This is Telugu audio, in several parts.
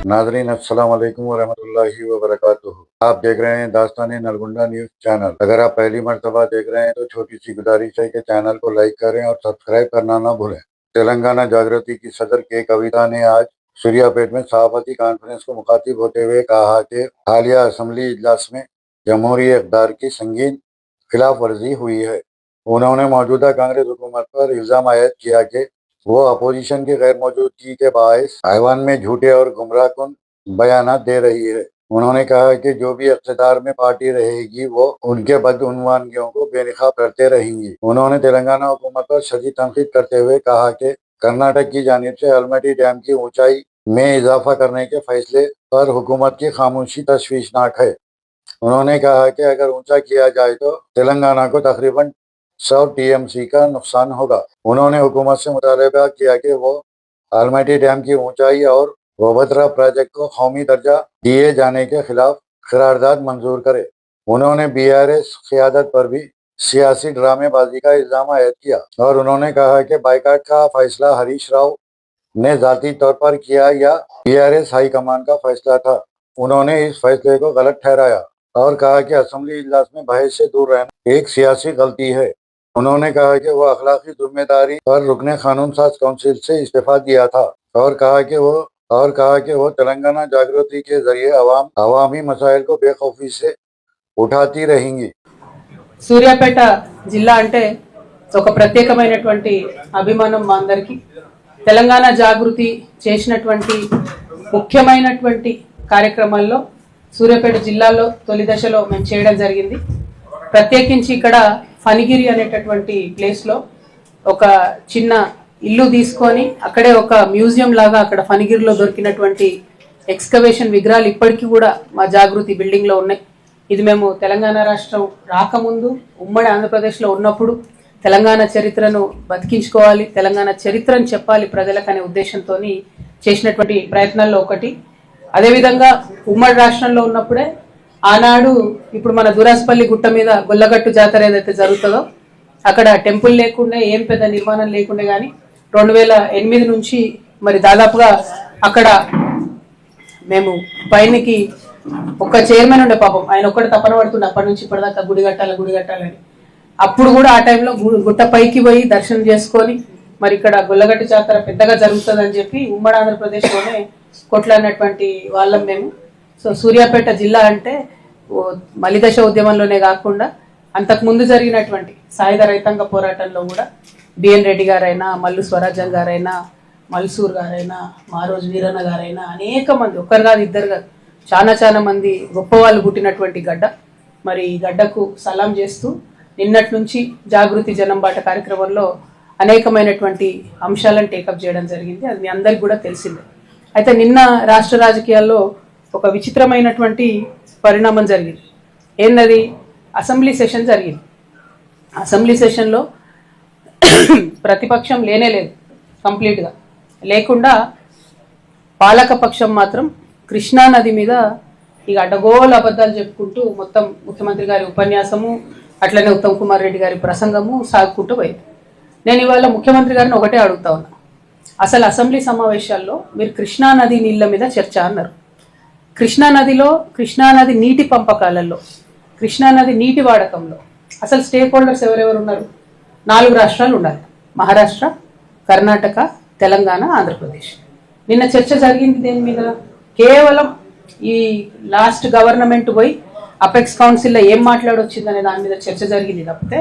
नाज़रीन अस्सलाम वालेकुम व रहमतुल्लाहि व बरकातुहू। आप देख रहे हैं दास्तान नलगुंडा न्यूज चैनल। अगर आप पहली मर्तबा देख रहे हैं तो छोटी सी गुजारिश है कि चैनल को लाइक करें और सब्सक्राइब करना ना भूलें। तेलंगाना जागृति की सदर के कविता ने आज सूर्यापेट में सहाफती कॉन्फ्रेंस को मुखातिब होते हुए कहा कि हालिया असम्बली इजलास में जमहूरी इक़्तिदार की संगीन खिलाफ वर्जी हुई है। उन्होंने मौजूदा कांग्रेस हुकूमत पर इल्जाम आयद किया कि वो अपोजिशन की गैर मौजूदगी के बायस ऐवान में झूठे और गुमराहकुन बयानात दे रही है। उन्होंने कहा कि जो भी इक़्तिदार में पार्टी रहेगी वो उनके बदउनवानियों को बेनकाब करते रहेंगी। उन्होंने तेलंगाना हुकूमत पर शदीद तनकीद करते हुए कहा कि कर्नाटक की जानिब से अलमटी डैम की ऊंचाई में इजाफा करने के फैसले पर हुकूमत की खामोशी तशवीशनाक है। उन्होंने कहा कि अगर ऊंचा किया जाए तो तेलंगाना को तकरीबन 100 टीएमसी का नुकसान होगा। उन्होंने हुकूमत से मुतालबा किया कि वो आलमटी डैम की ऊंचाई और वोभद्रा प्रोजेक्ट को कौमी दर्जा दिए जाने के खिलाफ करारदाद मंजूर करे। उन्होंने बीआरएस क़यादत पर भी सियासी ड्रामेबाजी का इल्जाम आयद किया और उन्होंने कहा कि बाइकाट का फैसला हरीश राव ने जाती तौर पर किया या बीआरएस हाईकमान का फैसला था। उन्होंने इस फैसले को गलत ठहराया और कहा कि असेंबली इजलास में बहस से दूर रहना एक सियासी गलती है। उन्होंने कहा कि वो अखलाकी जिम्मेदारी पर रुकने कानून साज काउंसिल से इस्तीफा दिया था और कहा कि वो तेलंगाना जागृति के जरिए अवामी मसाइल को बेखौफी से उठाती रहेंगी। సూర్యాపేట జిల్లా అంటే ఒక ప్రత్యేకమైనటువంటి అభిమానం మా అందరికీ. తెలంగాణ జాగృతి చేసినటువంటి ముఖ్యమైనటువంటి కార్యక్రమాల్లో సూర్యాపేట జిల్లాలో తొలి దశలో మేము చేయడం జరిగింది. ప్రత్యేకించి ఇక్కడ ఫణిగిరి అనేటటువంటి ప్లేస్లో ఒక చిన్న ఇల్లు తీసుకొని అక్కడే ఒక మ్యూజియం లాగా అక్కడ ఫణిగిరిలో దొరికినటువంటి ఎక్స్కవేషన్ విగ్రహాలు ఇప్పటికీ కూడా మా జాగృతి బిల్డింగ్లో ఉన్నాయి. ఇది మేము తెలంగాణ రాష్ట్రం రాకముందు ఉమ్మడి ఆంధ్రప్రదేశ్లో ఉన్నప్పుడు తెలంగాణ చరిత్రను బతికించుకోవాలి, తెలంగాణ చరిత్రను చెప్పాలి ప్రజలకు అనే ఉద్దేశంతో చేసినటువంటి ప్రయత్నాల్లో ఒకటి. అదేవిధంగా ఉమ్మడి రాష్ట్రంలో ఉన్నప్పుడే ఆనాడు ఇప్పుడు మన దురాస్పల్లి గుట్ట మీద గొల్లగట్టు జాతర ఏదైతే జరుగుతుందో అక్కడ టెంపుల్ లేకుండా ఏం పెద్ద నిర్మాణం లేకుండా కానీ 2008 నుంచి మరి దాదాపుగా అక్కడ మేము పైనకి ఒక చైర్మన్ ఉండే, పాపం ఆయన ఒక్కటి తపన పడుతుండే అప్పటి నుంచి ఇప్పటిదాకా గుడి కట్టాలని. అప్పుడు కూడా ఆ టైంలో గుట్ట పైకి పోయి దర్శనం చేసుకొని మరి ఇక్కడ గొల్లగట్టు జాతర పెద్దగా జరుగుతుందని చెప్పి ఉమ్మడి ఆంధ్రప్రదేశ్లోనే కొట్లాడినటువంటి వాళ్ళం మేము. సో సూర్యాపేట జిల్లా అంటే మలిదశ ఉద్యమంలోనే కాకుండా అంతకుముందు జరిగినటువంటి సాయుధ రైతాంగ పోరాటంలో కూడా బిఎన్ రెడ్డి గారైనా, మల్లు స్వరాజ్యం గారైనా, మల్సూర్ గారైనా, మారోజు వీరన్న గారైనా అనేక మంది, ఒక్కరు కాదు ఇద్దరు కాదు, చాలా మంది గొప్ప వాళ్ళు పుట్టినటువంటి గడ్డ. మరి ఈ గడ్డకు సలాం చేస్తూ నిన్నటి నుంచి జాగృతి జనం బాట కార్యక్రమంలో అనేకమైనటువంటి అంశాలను టేకప్ చేయడం జరిగింది. అది మీ అందరికి కూడా తెలిసిందే. అయితే నిన్న రాష్ట్ర రాజకీయాల్లో ఒక విచిత్రమైనటువంటి పరిణామం జరిగింది. ఏంటది? అసెంబ్లీ సెషన్ జరిగింది. అసెంబ్లీ సెషన్లో ప్రతిపక్షం లేదు, కంప్లీట్గా లేకుండా పాలకపక్షం మాత్రం కృష్ణా నది మీద ఇక అడ్డగోలు అబద్ధాలు చెప్పుకుంటూ మొత్తం ముఖ్యమంత్రి గారి ఉపన్యాసము అట్లనే ఉత్తమ్ కుమార్ రెడ్డి గారి ప్రసంగము సాగుకుంటూ పోయింది. నేను ఇవాళ ముఖ్యమంత్రి గారిని ఒకటే అడుగుతా ఉన్నా, అసలు అసెంబ్లీ సమావేశాల్లో మీరు కృష్ణా నది నీళ్ల మీద చర్చ అన్నారు. కృష్ణానది నీటి పంపకాలలో, కృష్ణానది నీటి వాడకంలో అసలు స్టేక్ హోల్డర్స్ ఎవరెవరు ఉన్నారు? 4 రాష్ట్రాలు ఉండాలి, మహారాష్ట్ర, కర్ణాటక, తెలంగాణ, ఆంధ్రప్రదేశ్. నిన్న చర్చ జరిగింది దేని మీద? కేవలం ఈ లాస్ట్ గవర్నమెంట్ పోయి అపెక్స్ కౌన్సిల్లో ఏం మాట్లాడొచ్చిందనే దాని మీద చర్చ జరిగింది తప్పితే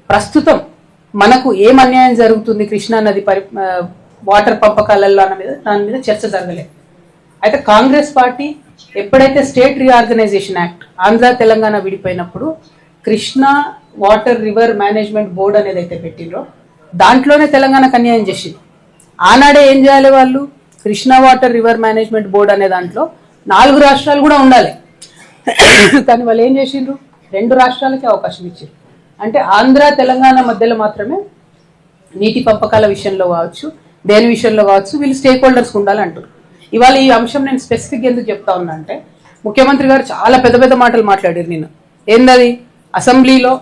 ప్రస్తుతం మనకు ఏం అన్యాయం జరుగుతుంది కృష్ణానది వాటర్ పంపకాలలో దాని మీద చర్చ జరగలేదు. అయితే కాంగ్రెస్ పార్టీ ఎప్పుడైతే state reorganisation act Andhra Telangana విడిపోయినప్పుడు Krishna water river management board అనేది అయితే పెట్టిండ్రో దాంట్లోనే తెలంగాణకు అన్యాయం చేసింది. ఆనాడే ఏం చేయాలి వాళ్ళు? Krishna water river management board అనే దాంట్లో 4 రాష్ట్రాలు కూడా ఉండాలి. కానీ వాళ్ళు ఏం చేసిండ్రు? 2 రాష్ట్రాలకి అవకాశం ఇచ్చారు. అంటే ఆంధ్ర తెలంగాణ మధ్యలో మాత్రమే నీటి పంపకాల విషయంలో కావచ్చు, దేని విషయంలో కావచ్చు వీళ్ళు స్టేక్ హోల్డర్స్ ఉండాలంటారు. ఇవాళ ఈ అంశం నేను స్పెసిఫిక్ ఎందుకు చెప్తా ఉన్నా అంటే ముఖ్యమంత్రి గారు చాలా పెద్ద మాటలు మాట్లాడారు నిన్న. ఏందది? అసెంబ్లీలో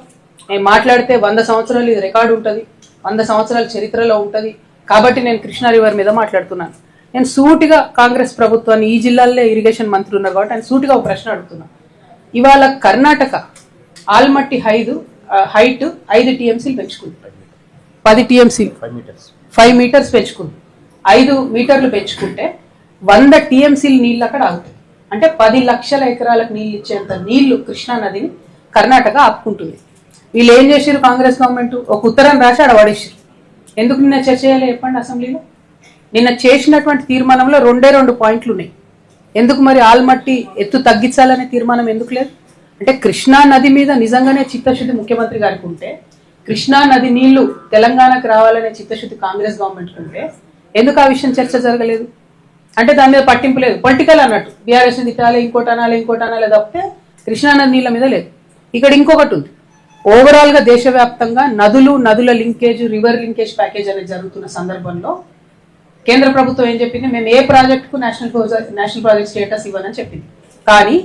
నేను మాట్లాడితే 100 సంవత్సరాలు ఇది రికార్డు ఉంటుంది, 100 సంవత్సరాల చరిత్రలో ఉంటుంది, కాబట్టి నేను కృష్ణా రివర్ మీద మాట్లాడుతున్నాను. నేను సూటిగా కాంగ్రెస్ ప్రభుత్వాన్ని, ఈ జిల్లాల్లో ఇరిగేషన్ మంత్రి ఉన్నారు కాబట్టి ఆయన సూటిగా ఒక ప్రశ్న అడుగుతున్నా. ఇవాళ కర్ణాటక ఆల్మట్టి హైట్ 5 టీఎంసీలు పెంచుకుంది, 10 టీఎంసీలు 5 మీటర్స్ పెంచుకుంది. 5 మీటర్లు పెంచుకుంటే 100 టీఎంసీలు నీళ్ళు అక్కడ ఆగుతాయి. అంటే 10 లక్షల ఎకరాలకు నీళ్ళు ఇచ్చేంత నీళ్లు కృష్ణా నదిని కర్ణాటక ఆపుకుంటుంది. వీళ్ళు ఏం చేశారు? కాంగ్రెస్ గవర్నమెంట్ ఒక ఉత్తరం రాసి ఆడ పడేసారు. ఎందుకు నిన్న చర్చ చేయాలి చెప్పండి అసెంబ్లీలో? నిన్న చేసినటువంటి తీర్మానంలో 2 పాయింట్లు ఉన్నాయి. ఎందుకు మరి ఆల్మట్టి ఎత్తు తగ్గించాలనే తీర్మానం ఎందుకు లేదు? అంటే కృష్ణా నది మీద నిజంగానే చిత్తశుద్ధి ముఖ్యమంత్రి గారికి ఉంటే, కృష్ణా నది నీళ్లు తెలంగాణకు రావాలనే చిత్తశుద్ధి కాంగ్రెస్ గవర్నమెంట్ ఉంటే ఎందుకు ఆ విషయం చర్చ జరగలేదు? అంటే దాని మీద పట్టింపు లేదు, పొలిటికల్ అన్నట్టు. బీఆర్ఎస్ తిట్టాలి, ఇంకోటి అనాలి తప్పితే కృష్ణా నది నీళ్ళ మీద లేదు. ఇక్కడ ఇంకొకటి ఉంది, ఓవరాల్ గా దేశవ్యాప్తంగా నదుల లింకేజ్, రివర్ లింకేజ్ ప్యాకేజ్ అనేది జరుగుతున్న సందర్భంలో కేంద్ర ప్రభుత్వం ఏం చెప్పింది? మేము ఏ ప్రాజెక్టుకు నేషనల్ ప్రాజెక్ట్ స్టేటస్ ఇవ్వనని చెప్పింది. కానీ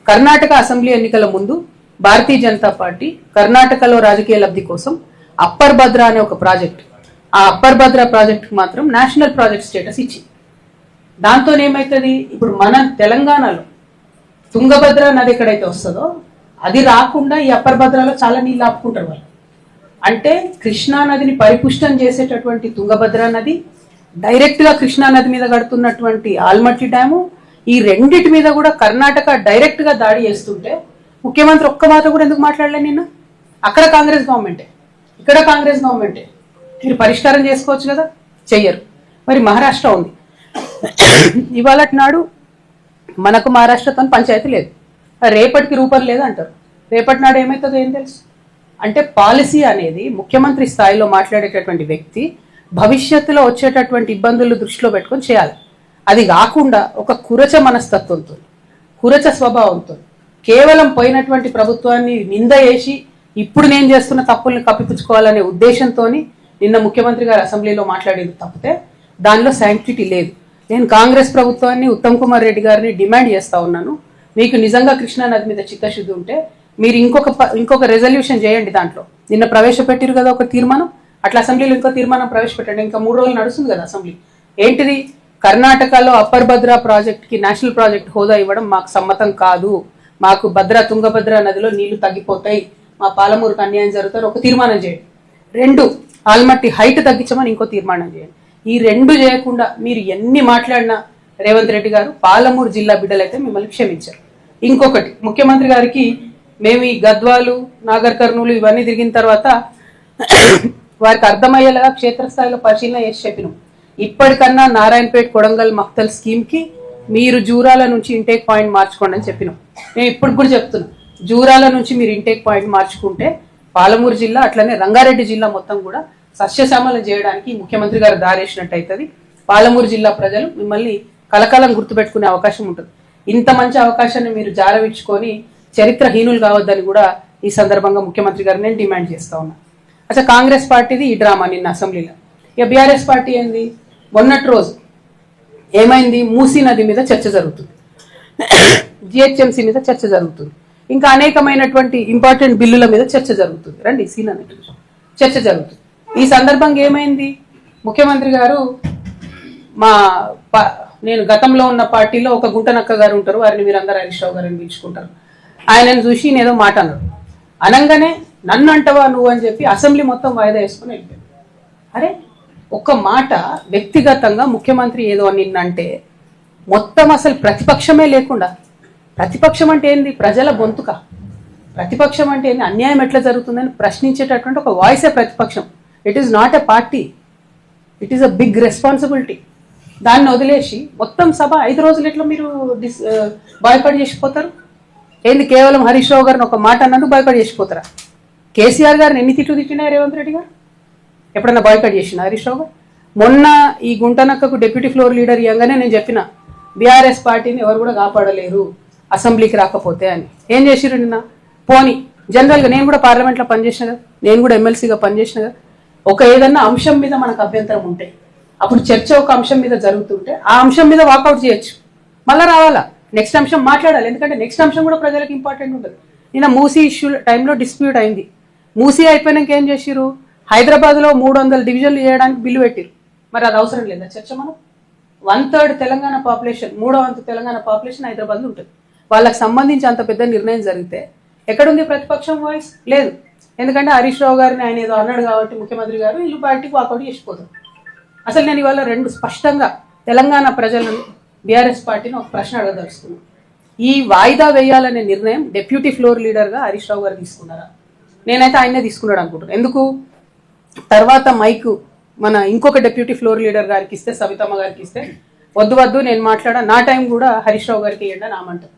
కర్ణాటక అసెంబ్లీ ఎన్నికల ముందు భారతీయ జనతా పార్టీ కర్ణాటకలో రాజకీయ లబ్ధి కోసం అప్పర్ భద్ర అనే ఒక ప్రాజెక్ట్, ఆ అప్పర్ భద్ర ప్రాజెక్టుకు మాత్రం నేషనల్ ప్రాజెక్ట్ స్టేటస్ ఇచ్చింది. దాంతో ఏమవుతుంది? ఇప్పుడు మన తెలంగాణలో తుంగభద్ర నది ఎక్కడైతే వస్తుందో అది రాకుండా ఈ అప్పర్ భద్రలో చాలా నీళ్ళు ఆపుకుంటారు వాళ్ళు. అంటే కృష్ణా నదిని పరిపుష్టం చేసేటటువంటి తుంగభద్ర నది, డైరెక్ట్ గా కృష్ణా నది మీద కడుతున్నటువంటి ఆల్మట్టి డ్యాము, ఈ రెండిటి మీద కూడా కర్ణాటక డైరెక్ట్ గా దాడి చేస్తుంటే ముఖ్యమంత్రి ఒక్క మాట కూడా ఎందుకు మాట్లాడలే నిన్న? అక్కడ కాంగ్రెస్ గవర్నమెంటే, ఇక్కడ కాంగ్రెస్ గవర్నమెంటే. మీరు పరిష్కారం చేసుకోవచ్చు కదా, చెయ్యరు. మరి మహారాష్ట్ర ఉంది, ఇవాళ నాడు మనకు మహారాష్ట్రతో పంచాయతీ లేదు, రేపటికి రూపం లేదు అంటారు. రేపటి నాడు ఏమవుతుందో ఏం తెలుసు? అంటే పాలసీ అనేది ముఖ్యమంత్రి స్థాయిలో మాట్లాడేటటువంటి వ్యక్తి భవిష్యత్తులో వచ్చేటటువంటి ఇబ్బందులు దృష్టిలో పెట్టుకొని చేయాలి. అది కాకుండా ఒక కురచ మనస్తత్వంతో, కురచ స్వభావంతో కేవలం పోయినటువంటి ప్రభుత్వాన్ని నింద వేసి ఇప్పుడు నేను చేస్తున్న తప్పుల్ని కప్పిపుచ్చుకోవాలనే ఉద్దేశంతో నిన్న ముఖ్యమంత్రి గారు అసెంబ్లీలో మాట్లాడేది తప్పితే దానిలో శాంక్టిటీ లేదు. నేను కాంగ్రెస్ ప్రభుత్వాన్ని, ఉత్తమ్ కుమార్ రెడ్డి గారిని డిమాండ్ చేస్తా ఉన్నాను, మీకు నిజంగా కృష్ణా నది మీద చిత్తశుద్ధి ఉంటే మీరు ఇంకొక రెజల్యూషన్ చేయండి. దాంట్లో నిన్న ప్రవేశపెట్టారు కదా ఒక తీర్మానం, అట్లా అసెంబ్లీలో ఇంకో తీర్మానం ప్రవేశపెట్టండి. ఇంకా 3 రోజులు నడుస్తుంది కదా అసెంబ్లీ. ఏంటిది? కర్ణాటకలో అప్పర్ భద్ర ప్రాజెక్ట్కి నేషనల్ ప్రాజెక్ట్ హోదా ఇవ్వడం మాకు సమ్మతం కాదు, మాకు తుంగభద్ర నదిలో నీళ్లు తగ్గిపోతాయి, మా పాలమూరుకు అన్యాయం జరుగుతారు ఒక తీర్మానం చేయండి. 2 ఆల్మట్టి హైట్ తగ్గించమని ఇంకో తీర్మానం చేయండి. ఈ 2 చేయకుండా మీరు ఎన్ని మాట్లాడినా రేవంత్ రెడ్డి గారు పాలమూరు జిల్లా బిడ్డలైతే మిమ్మల్ని క్షమించారు. ఇంకొకటి, ముఖ్యమంత్రి గారికి మేము ఈ గద్వాలు, నాగర్ కర్నూలు ఇవన్నీ తిరిగిన తర్వాత వారికి అర్థమయ్యేలాగా క్షేత్రస్థాయిలో పరిశీలన చేసి చెప్పినాం. ఇప్పటికన్నా నారాయణపేట, కొడంగల్, మక్తల్ స్కీమ్ కి మీరు జూరాల నుంచి ఇంటేక్ పాయింట్ మార్చుకోండి అని చెప్పినాం. నేను ఇప్పుడు కూడా చెప్తున్నా, జూరాల నుంచి మీరు ఇంటేక్ పాయింట్ మార్చుకుంటే పాలమూరు జిల్లా అట్లనే రంగారెడ్డి జిల్లా మొత్తం కూడా సస్యశ్యామలం చేయడానికి ముఖ్యమంత్రి గారు దారేసినట్టు అవుతుంది. పాలమూరు జిల్లా ప్రజలు మిమ్మల్ని కలకాలం గుర్తుపెట్టుకునే అవకాశం ఉంటుంది. ఇంత మంచి అవకాశాన్ని మీరు జారవిడ్చుకొని చరిత్రహీనులు కావద్దని కూడా ఈ సందర్భంగా ముఖ్యమంత్రి గారు నేను డిమాండ్ చేస్తా ఉన్నా. అసలు కాంగ్రెస్ పార్టీది ఈ డ్రామా నిన్న అసెంబ్లీలో. ఇక బీఆర్ఎస్ పార్టీ ఏంది? మొన్నటి రోజు ఏమైంది? మూసీ నది మీద చర్చ జరుగుతుంది, జిహెచ్ఎంసీ మీద చర్చ జరుగుతుంది, ఇంకా అనేకమైనటువంటి ఇంపార్టెంట్ బిల్లుల మీద చర్చ జరుగుతుంది. రండి సీన్ అన్నట్టు చర్చ జరుగుతుంది. ఈ సందర్భంగా ఏమైంది? ముఖ్యమంత్రి గారు నేను గతంలో ఉన్న పార్టీలో ఒక గుంటనక్క గారు ఉంటారు, వారిని మీరందరూ హరీష్ రావు గారిని పిలుచుకుంటారు. ఆయనను చూసి నేనేదో మాట అన్నాడు, అనగానే నన్ను అంటవా నువ్వు అని చెప్పి అసెంబ్లీ మొత్తం వాయిదా వేసుకుని వెళ్ళిపోయాడు. అరే, ఒక మాట వ్యక్తిగతంగా ముఖ్యమంత్రి ఏదో నిన్నంటే మొత్తం అసలు ప్రతిపక్షమే లేకుండా, ప్రతిపక్షం అంటే ఏంది? ప్రజల గొంతుక. ప్రతిపక్షం అంటే ఏంది? అన్యాయం ఎట్లా జరుగుతుందని ప్రశ్నించేటటువంటి ఒక వాయిసే ప్రతిపక్షం. It is not a party, it is a big responsibility. దాన్ని వదిలేసి మొత్తం సభ 5 రోజులు ఎట్లా మీరు బాయ్కాట్ చేసిపోతారు? ఏంది? కేవలం హరీష్ రావు గారిని ఒక మాట అన్నందుకు బాయ్కాట్ చేసిపోతారా? కేసీఆర్ గారిని ఎన్ని తిట్టినా రేవంత్ రెడ్డి గారు ఎప్పుడన్నా బాయ్కాట్ చేసిన హరీష్ రావు గారు? మొన్న ఈ గుంటనక్కకు డిప్యూటీ ఫ్లోర్ లీడర్ ఇవ్వగానే నేను చెప్పిన, బీఆర్ఎస్ పార్టీని ఎవరు కూడా కాపాడలేరు అసెంబ్లీకి రాకపోతే అని. ఏం చేసిరు నిన్న? పోనీ జనరల్గా నేను కూడా పార్లమెంట్లో పనిచేసిన కదా, నేను కూడా ఎమ్మెల్సీగా పనిచేసిన కదా, ఒక ఏదన్నా అంశం మీద మనకు అభ్యంతరం ఉంటే అప్పుడు చర్చ ఒక అంశం మీద జరుగుతుంటే ఆ అంశం మీద వాకౌట్ చేయొచ్చు, మళ్ళీ రావాలా, నెక్స్ట్ అంశం మాట్లాడాలి. ఎందుకంటే నెక్స్ట్ అంశం కూడా ప్రజలకు ఇంపార్టెంట్ ఉంటుంది. నిన్న మూసీ ఇష్యూ టైంలో డిస్ప్యూట్ అయింది. మూసీ అయిపోయినాక ఏం చేసిరు? హైదరాబాద్లో 300 డివిజన్లు చేయడానికి బిల్లు పెట్టిరు. మరి అది అవసరం లేదా చర్చ? మనం 1/3 తెలంగాణ పాపులేషన్, 3వ వంతు తెలంగాణ పాపులేషన్ హైదరాబాద్లో ఉంటుంది. వాళ్ళకి సంబంధించి అంత పెద్ద నిర్ణయం జరిగితే ఎక్కడుంది ప్రతిపక్షం వాయిస్? లేదు. ఎందుకంటే హరీష్ రావు గారిని ఆయన ఏదో అన్నాడు కాబట్టి ముఖ్యమంత్రి గారు వీళ్ళు బయటికి వాకౌట్ చేసిపోతారు. అసలు నేను ఇవాళ రెండు స్పష్టంగా తెలంగాణ ప్రజలను, బీఆర్ఎస్ పార్టీని ఒక ప్రశ్న అడగదలుచుకున్నాను. ఈ వాయిదా వేయాలనే నిర్ణయం డెప్యూటీ ఫ్లోర్ లీడర్గా హరీష్ రావు గారు తీసుకున్నారా? నేనైతే ఆయనే తీసుకున్నాడు అనుకుంటున్నాను. ఎందుకు? తర్వాత మైక్ మన ఇంకొక డెప్యూటీ ఫ్లోర్ లీడర్ గారికి ఇస్తే, సవితమ్మ గారికి ఇస్తే, వద్దు నేను మాట్లాడా, నా టైం కూడా హరీష్ రావు గారికి ఇవ్వండి అని ఆమంటారు.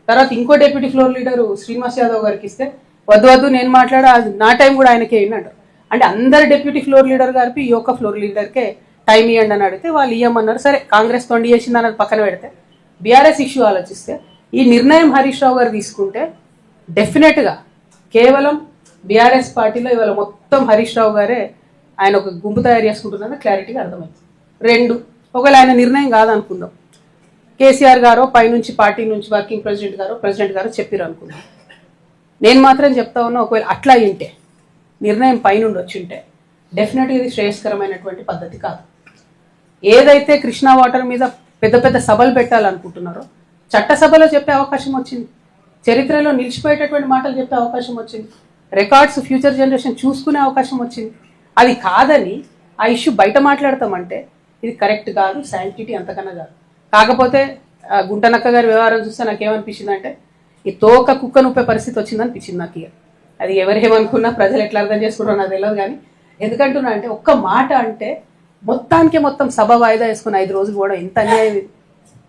తర్వాత ఇంకో deputy floor leader Srinivas Yadav గారికి ఇస్తే, వద్దు నేను మాట్లాడా, నా టైం కూడా ఆయనకే ఇవ్వండి అంటారు. అంటే అందరు డెప్యూటీ ఫ్లోర్ లీడర్ గారికి ఈ ఒక్క ఫ్లోర్ లీడర్కే టైం ఇవ్వండి అని అడిగితే వాళ్ళు ఇవ్వమన్నారు. సరే, కాంగ్రెస్ తొండి చేసింది అన్నది పక్కన పెడితే బీఆర్ఎస్ ఇష్యూ ఆలోచిస్తే ఈ నిర్ణయం హరీష్ రావు గారు తీసుకుంటే డెఫినెట్గా కేవలం బీఆర్ఎస్ పార్టీలో ఇవాళ మొత్తం హరీష్ రావు గారే ఆయన ఒక గుంపు తయారు చేసుకుంటున్నది క్లారిటీగా అర్థమైంది. 2, ఒకవేళ ఆయన నిర్ణయం కాదనుకుందాం, కేసీఆర్ గారో పైనుంచి పార్టీ నుంచి వర్కింగ్ ప్రెసిడెంట్ గారో చెప్పారు అనుకుందాం. నేను మాత్రం చెప్తా ఉన్నా, ఒకవేళ అట్లా అయింటే, నిర్ణయం పైనుండి వచ్చి ఉంటే డెఫినెట్గా ఇది శ్రేయస్కరమైనటువంటి పద్ధతి కాదు. ఏదైతే కృష్ణా వాటర్ మీద పెద్ద పెద్ద సభలు పెట్టాలనుకుంటున్నారో చట్టసభలో చెప్పే అవకాశం వచ్చింది, చరిత్రలో నిలిచిపోయేటటువంటి మాటలు చెప్పే అవకాశం వచ్చింది, రికార్డ్స్ ఫ్యూచర్ జనరేషన్ చూసుకునే అవకాశం వచ్చింది. అది కాదని ఆ ఇష్యూ బయట మాట్లాడతామంటే ఇది కరెక్ట్ కాదు, శాంటిటీ అంతకన్నా కాదు. కాకపోతే గుంటనక్క గారి వ్యవహారం చూస్తే నాకేమనిపించింది అంటే ఈ తోక కుక్క నొప్పే పరిస్థితి వచ్చిందనిపించింది నాకు. ఇక అది ఎవరేమనుకున్నా ప్రజలు ఎట్లా అర్థం చేసుకుంటారో నాకు తెలియదు. కానీ ఎందుకంటున్నా అంటే ఒక్క మాట అంటే మొత్తం సభ వాయిదా వేసుకుని 5 రోజులు కూడా ఎంత అన్యాయం.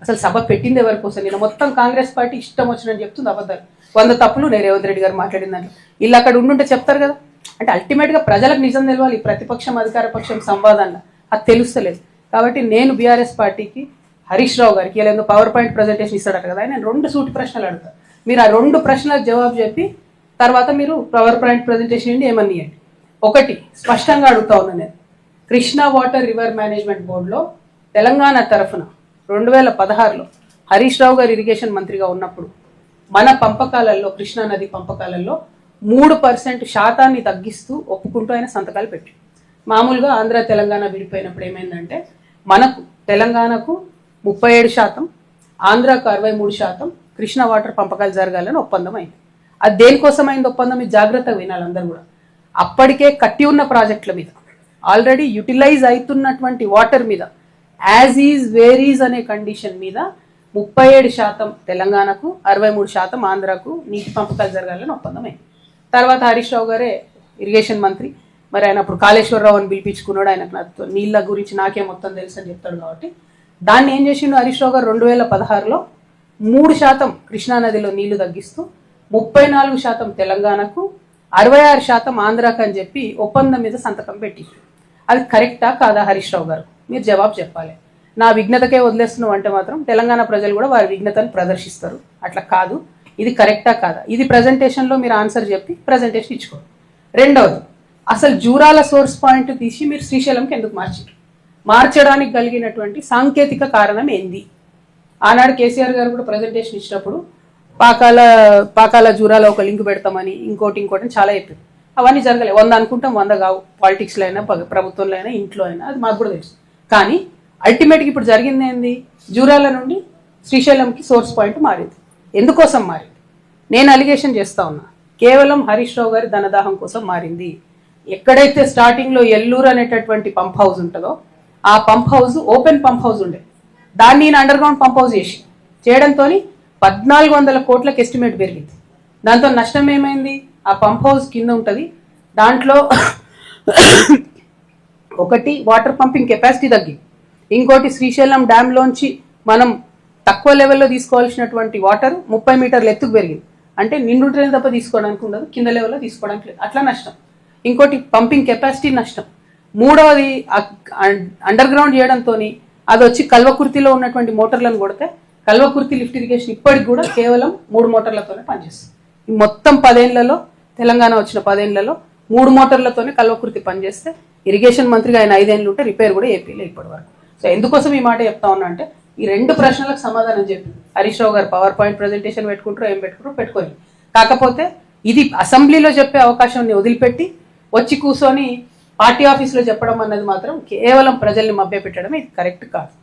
అసలు సభ పెట్టింది ఎవరి కోసం? నేను మొత్తం కాంగ్రెస్ పార్టీ ఇష్టం వచ్చినని చెప్తుంది అబద్ధాలు. 100 తప్పులు నేను రేవంత్ రెడ్డి గారు మాట్లాడిన దాంట్లో వీళ్ళు అక్కడ ఉండుంటే చెప్తారు కదా. అంటే అల్టిమేట్గా ప్రజలకు నిజం తెలవాలి. ప్రతిపక్షం అధికార పక్షం సంవాదాన్ని అది తెలుస్తలేదు. కాబట్టి నేను బీఆర్ఎస్ పార్టీకి హరీష్ రావు గారికి ఇలా పవర్ పాయింట్ ప్రజెంటేషన్ ఇస్తాడట కదా, నేను 2 సూటి ప్రశ్నలు అడుగుతాను. మీరు ఆ 2 ప్రశ్నలకు జవాబు చెప్పి తర్వాత మీరు పవర్ పాయింట్ ప్రజెంటేషన్ ఏంటి ఏమని ఇవ్వండి. 1 స్పష్టంగా అడుగుతా ఉన్నాను నేను, కృష్ణా వాటర్ రివర్ మేనేజ్మెంట్ బోర్డులో తెలంగాణ తరఫున 2016లో హరీష్ రావు గారు ఇరిగేషన్ మంత్రిగా ఉన్నప్పుడు మన పంపకాలలో, కృష్ణా నది పంపకాలలో 3% శాతాన్ని తగ్గిస్తూ ఒప్పుకుంటూ ఆయన సంతకాలు పెట్టి, మామూలుగా ఆంధ్ర తెలంగాణ విడిపోయినప్పుడు ఏమైందంటే మనకు తెలంగాణకు 37%, ఆంధ్రాకు 63% కృష్ణా వాటర్ పంపకాలు జరగాలని ఒప్పందం అయింది. అది దేనికోసమైంది ఒప్పందం? ఇది జాగ్రత్తగా వినాలి అందరూ కూడా. అప్పటికే కట్టి ఉన్న ప్రాజెక్టుల మీద, ఆల్రెడీ యూటిలైజ్ అవుతున్నటువంటి వాటర్ మీద, యాజ్ ఈజ్ వేర్ ఈజ్ అనే కండిషన్ మీద 37% తెలంగాణకు, 63% ఆంధ్రాకు నీటి పంపకాలు జరగాలని ఒప్పందం అయింది. తర్వాత హరీష్ రావు గారే ఇరిగేషన్ మంత్రి, మరి ఆయన అప్పుడు కాళేశ్వరరావు అని పిలిపించుకున్నాడు. ఆయనకు నీళ్ళ గురించి నాకే మొత్తం తెలుసు అని చెప్తాడు. కాబట్టి దాన్ని ఏం చేసిండు హరీష్ రావు గారు 2016లో 3% కృష్ణానదిలో నీళ్లు తగ్గిస్తూ 34% తెలంగాణకు, 66% ఆంధ్రాకు అని చెప్పి ఒప్పందం మీద సంతకం పెట్టి, అది కరెక్టా కాదా హరీష్ రావు గారు? మీరు జవాబు చెప్పాలి. నా విఘ్నతకే వదిలేస్తున్నావు అంటే మాత్రం తెలంగాణ ప్రజలు కూడా వారి విఘ్నతను ప్రదర్శిస్తారు. అట్లా కాదు, ఇది కరెక్టా కాదా? ఇది ప్రజెంటేషన్లో మీరు ఆన్సర్ చెప్పి ప్రజెంటేషన్ ఇచ్చుకోండి. 2వది, అసలు జూరాల సోర్స్ పాయింట్ తీసి మీరు శ్రీశైలంకి ఎందుకు మార్చారు? మార్చడానికి కలిగినటువంటి సాంకేతిక కారణం ఏంది? ఆనాడు కేసీఆర్ గారు కూడా ప్రజెంటేషన్ ఇచ్చినప్పుడు పాకాల జూరాల ఒక లింక్ పెడతామని ఇంకోటి చాలా చెప్పారు. అవన్నీ జరగలేదు. 100 అనుకుంటాం, 100 కావు. పాలిటిక్స్లో అయినా, ప్రభుత్వంలో అయినా, ఇంట్లో అయినా, అది మాకు కూడా తెలుసు. కానీ అల్టిమేట్గా ఇప్పుడు జరిగింది ఏంది? జూరాల నుండి శ్రీశైలంకి సోర్స్ పాయింట్ మారింది. ఎందుకోసం మారింది? నేను అలిగేషన్ చేస్తా ఉన్నా, కేవలం హరీష్ రావు గారి ధనదాహం కోసం మారింది. ఎక్కడైతే స్టార్టింగ్లో ఎల్లూరు అనేటటువంటి పంప్ హౌస్ ఉంటుందో ఆ pump house open pump house ఉండే, దాన్ని నేను అండర్ గ్రౌండ్ పంప్ హౌస్ చేయడంతో 1400 కోట్లకు ఎస్టిమేట్ పెరిగింది. దాంతో నష్టం ఏమైంది? ఆ పంప్ హౌస్ కింద ఉంటుంది, దాంట్లో 1 వాటర్ పంపింగ్ కెపాసిటీ తగ్గింది, ఇంకోటి శ్రీశైలం డ్యామ్లోంచి మనం తక్కువ లెవెల్లో తీసుకోవాల్సినటువంటి వాటర్ 30 మీటర్ల ఎత్తుకు పెరిగింది. అంటే నిండు ట్రైన్ తప్ప తీసుకోవడానికి ఉండదు, కింద లెవెల్లో తీసుకోవడానికి లేదు. అట్లా నష్టం. ఇంకోటి పంపింగ్ కెపాసిటీ నష్టం. 3వది అండర్ గ్రౌండ్ చేయడంతో అది వచ్చి కల్వకుర్తిలో ఉన్నటువంటి మోటార్లను కొడితే కల్వకుర్తి లిఫ్ట్ ఇరిగేషన్ ఇప్పటికి కూడా కేవలం 3 మోటార్లతోనే పనిచేస్తుంది. మొత్తం 10 ఏళ్లలో, తెలంగాణ వచ్చిన 10 ఏళ్లలో 3 మోటార్లతోనే కల్వకుర్తి పనిచేస్తే ఇరిగేషన్ మంత్రిగా ఆయన 5 ఏళ్ళు ఉంటే రిపేర్ కూడా ఏపీలో ఇప్పటి వరకు. సో ఎందుకోసం ఈ మాట చెప్తా ఉన్నా అంటే ఈ 2 ప్రశ్నలకు సమాధానం చెప్పి హరీష్ రావు గారు పవర్ పాయింట్ ప్రజెంటేషన్ పెట్టుకుంటారో ఏం పెట్టుకోవాలి. కాకపోతే ఇది అసెంబ్లీలో చెప్పే అవకాశాన్ని వదిలిపెట్టి వచ్చి కూర్చొని పార్టీ ఆఫీస్లో చెప్పడం అన్నది మాత్రం కేవలం ప్రజల్ని మభ్యపెట్టడం ఇది కరెక్ట్ కాదు.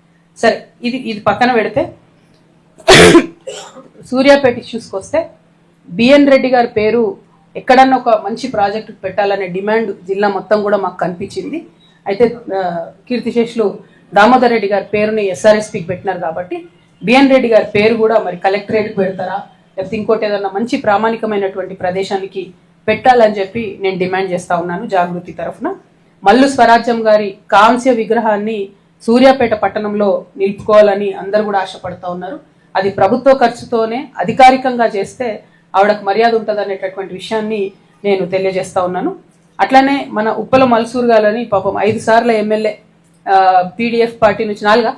సరే, ఇది పక్కన పెడితే సూర్యాపేట ఇష్యూస్కి వస్తే బిఎన్ రెడ్డి గారి పేరు ఎక్కడన్నా ఒక మంచి ప్రాజెక్టు పెట్టాలనే డిమాండ్ జిల్లా మొత్తం కూడా మాకు కనిపించింది. అయితే కీర్తిశేషులు దామోదర్ రెడ్డి గారి పేరుని ఎస్ఆర్ఎస్పికి పెట్టినారు కాబట్టి బిఎన్ రెడ్డి గారి పేరు కూడా మరి కలెక్టరేట్కి పెడతారా, లేకపోతే ఇంకోటి ఏదన్నా మంచి ప్రామాణికమైనటువంటి ప్రదేశానికి పెట్టాలని చెప్పి నేను డిమాండ్ చేస్తా ఉన్నాను జాగృతి తరఫున. మల్లు స్వరాజ్యం గారి కాంస్య విగ్రహాన్ని సూర్యాపేట పట్టణంలో నిలుపుకోవాలని అందరూ కూడా ఆశపడతా ఉన్నారు. అది ప్రభుత్వ ఖర్చుతోనే అధికారికంగా చేస్తే ఆవిడకు మర్యాద ఉంటుంది అనేటటువంటి విషయాన్ని నేను తెలియజేస్తా ఉన్నాను. అట్లానే మన ఉప్పల మల్సూర్ గారని పాపం 5 సార్లు ఎమ్మెల్యే, పీడిఎఫ్ పార్టీ నుంచి 4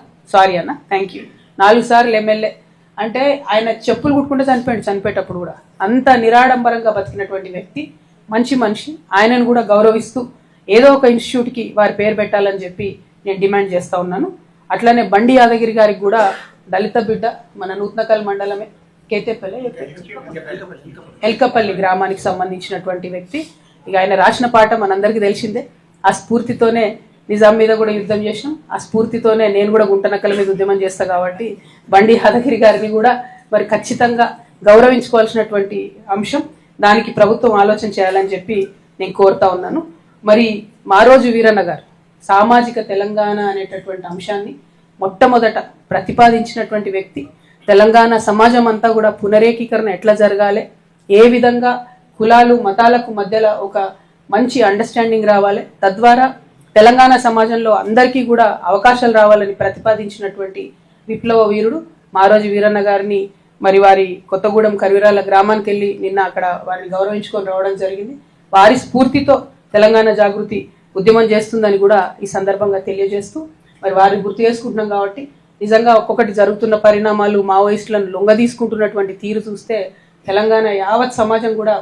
సార్లు ఎమ్మెల్యే. అంటే ఆయన చెప్పులు కుట్టుకుంటే చనిపోయేటప్పుడు కూడా అంత నిరాడంబరంగా బతికినటువంటి వ్యక్తి, మంచి మనిషి. ఆయనను కూడా గౌరవిస్తూ ఏదో ఒక ఇన్స్టిట్యూట్కి వారి పేరు పెట్టాలని చెప్పి నేను డిమాండ్ చేస్తా ఉన్నాను. అట్లానే బండి యాదగిరి గారికి కూడా దళిత బిడ్డ, మన నూతనకల్ మండలమే కేతేపల్లి ఎల్కపల్లి గ్రామానికి సంబంధించినటువంటి వ్యక్తి. ఇక ఆయన రాసిన పాట మనందరికీ తెలిసిందే. ఆ స్ఫూర్తితోనే నిజాం మీద కూడా యుద్ధం చేసినాం, ఆ స్ఫూర్తితోనే నేను కూడా గుంటనక్కల మీద ఉద్యమం చేస్తా. కాబట్టి బండి యాదగిరి గారిని కూడా మరి ఖచ్చితంగా గౌరవించుకోవాల్సినటువంటి అంశం. దానికి ప్రభుత్వం ఆలోచన చేయాలని చెప్పి నేను కోరుతా ఉన్నాను. మరి మారోజు వీరన్న గారు సామాజిక తెలంగాణ అనేటటువంటి అంశాన్ని మొట్టమొదట ప్రతిపాదించినటువంటి వ్యక్తి. తెలంగాణ సమాజం అంతా కూడా పునరేకీకరణ ఎట్లా జరగాలి, ఏ విధంగా కులాలు మతాలకు మధ్యలో ఒక మంచి అండర్స్టాండింగ్ రావాలి, తద్వారా తెలంగాణ సమాజంలో అందరికీ కూడా అవకాశాలు రావాలని ప్రతిపాదించినటువంటి విప్లవ వీరుడు మారోజు వీరన్న గారిని మరి వారి కొత్తగూడెం కరివిరాల గ్రామానికి వెళ్ళి నిన్న అక్కడ వారిని గౌరవించుకొని రావడం జరిగింది. వారి స్ఫూర్తితో తెలంగాణ జాగృతి ఉద్యమం చేస్తుందని కూడా ఈ సందర్భంగా తెలియజేస్తూ మరి వారిని గుర్తు చేసుకుంటున్నాం. కాబట్టి నిజంగా ఒక్కొక్కటి జరుగుతున్న పరిణామాలు, మావోయిస్టులను లొంగ తీసుకుంటున్నటువంటి తీరు చూస్తే తెలంగాణ యావత్ సమాజం కూడా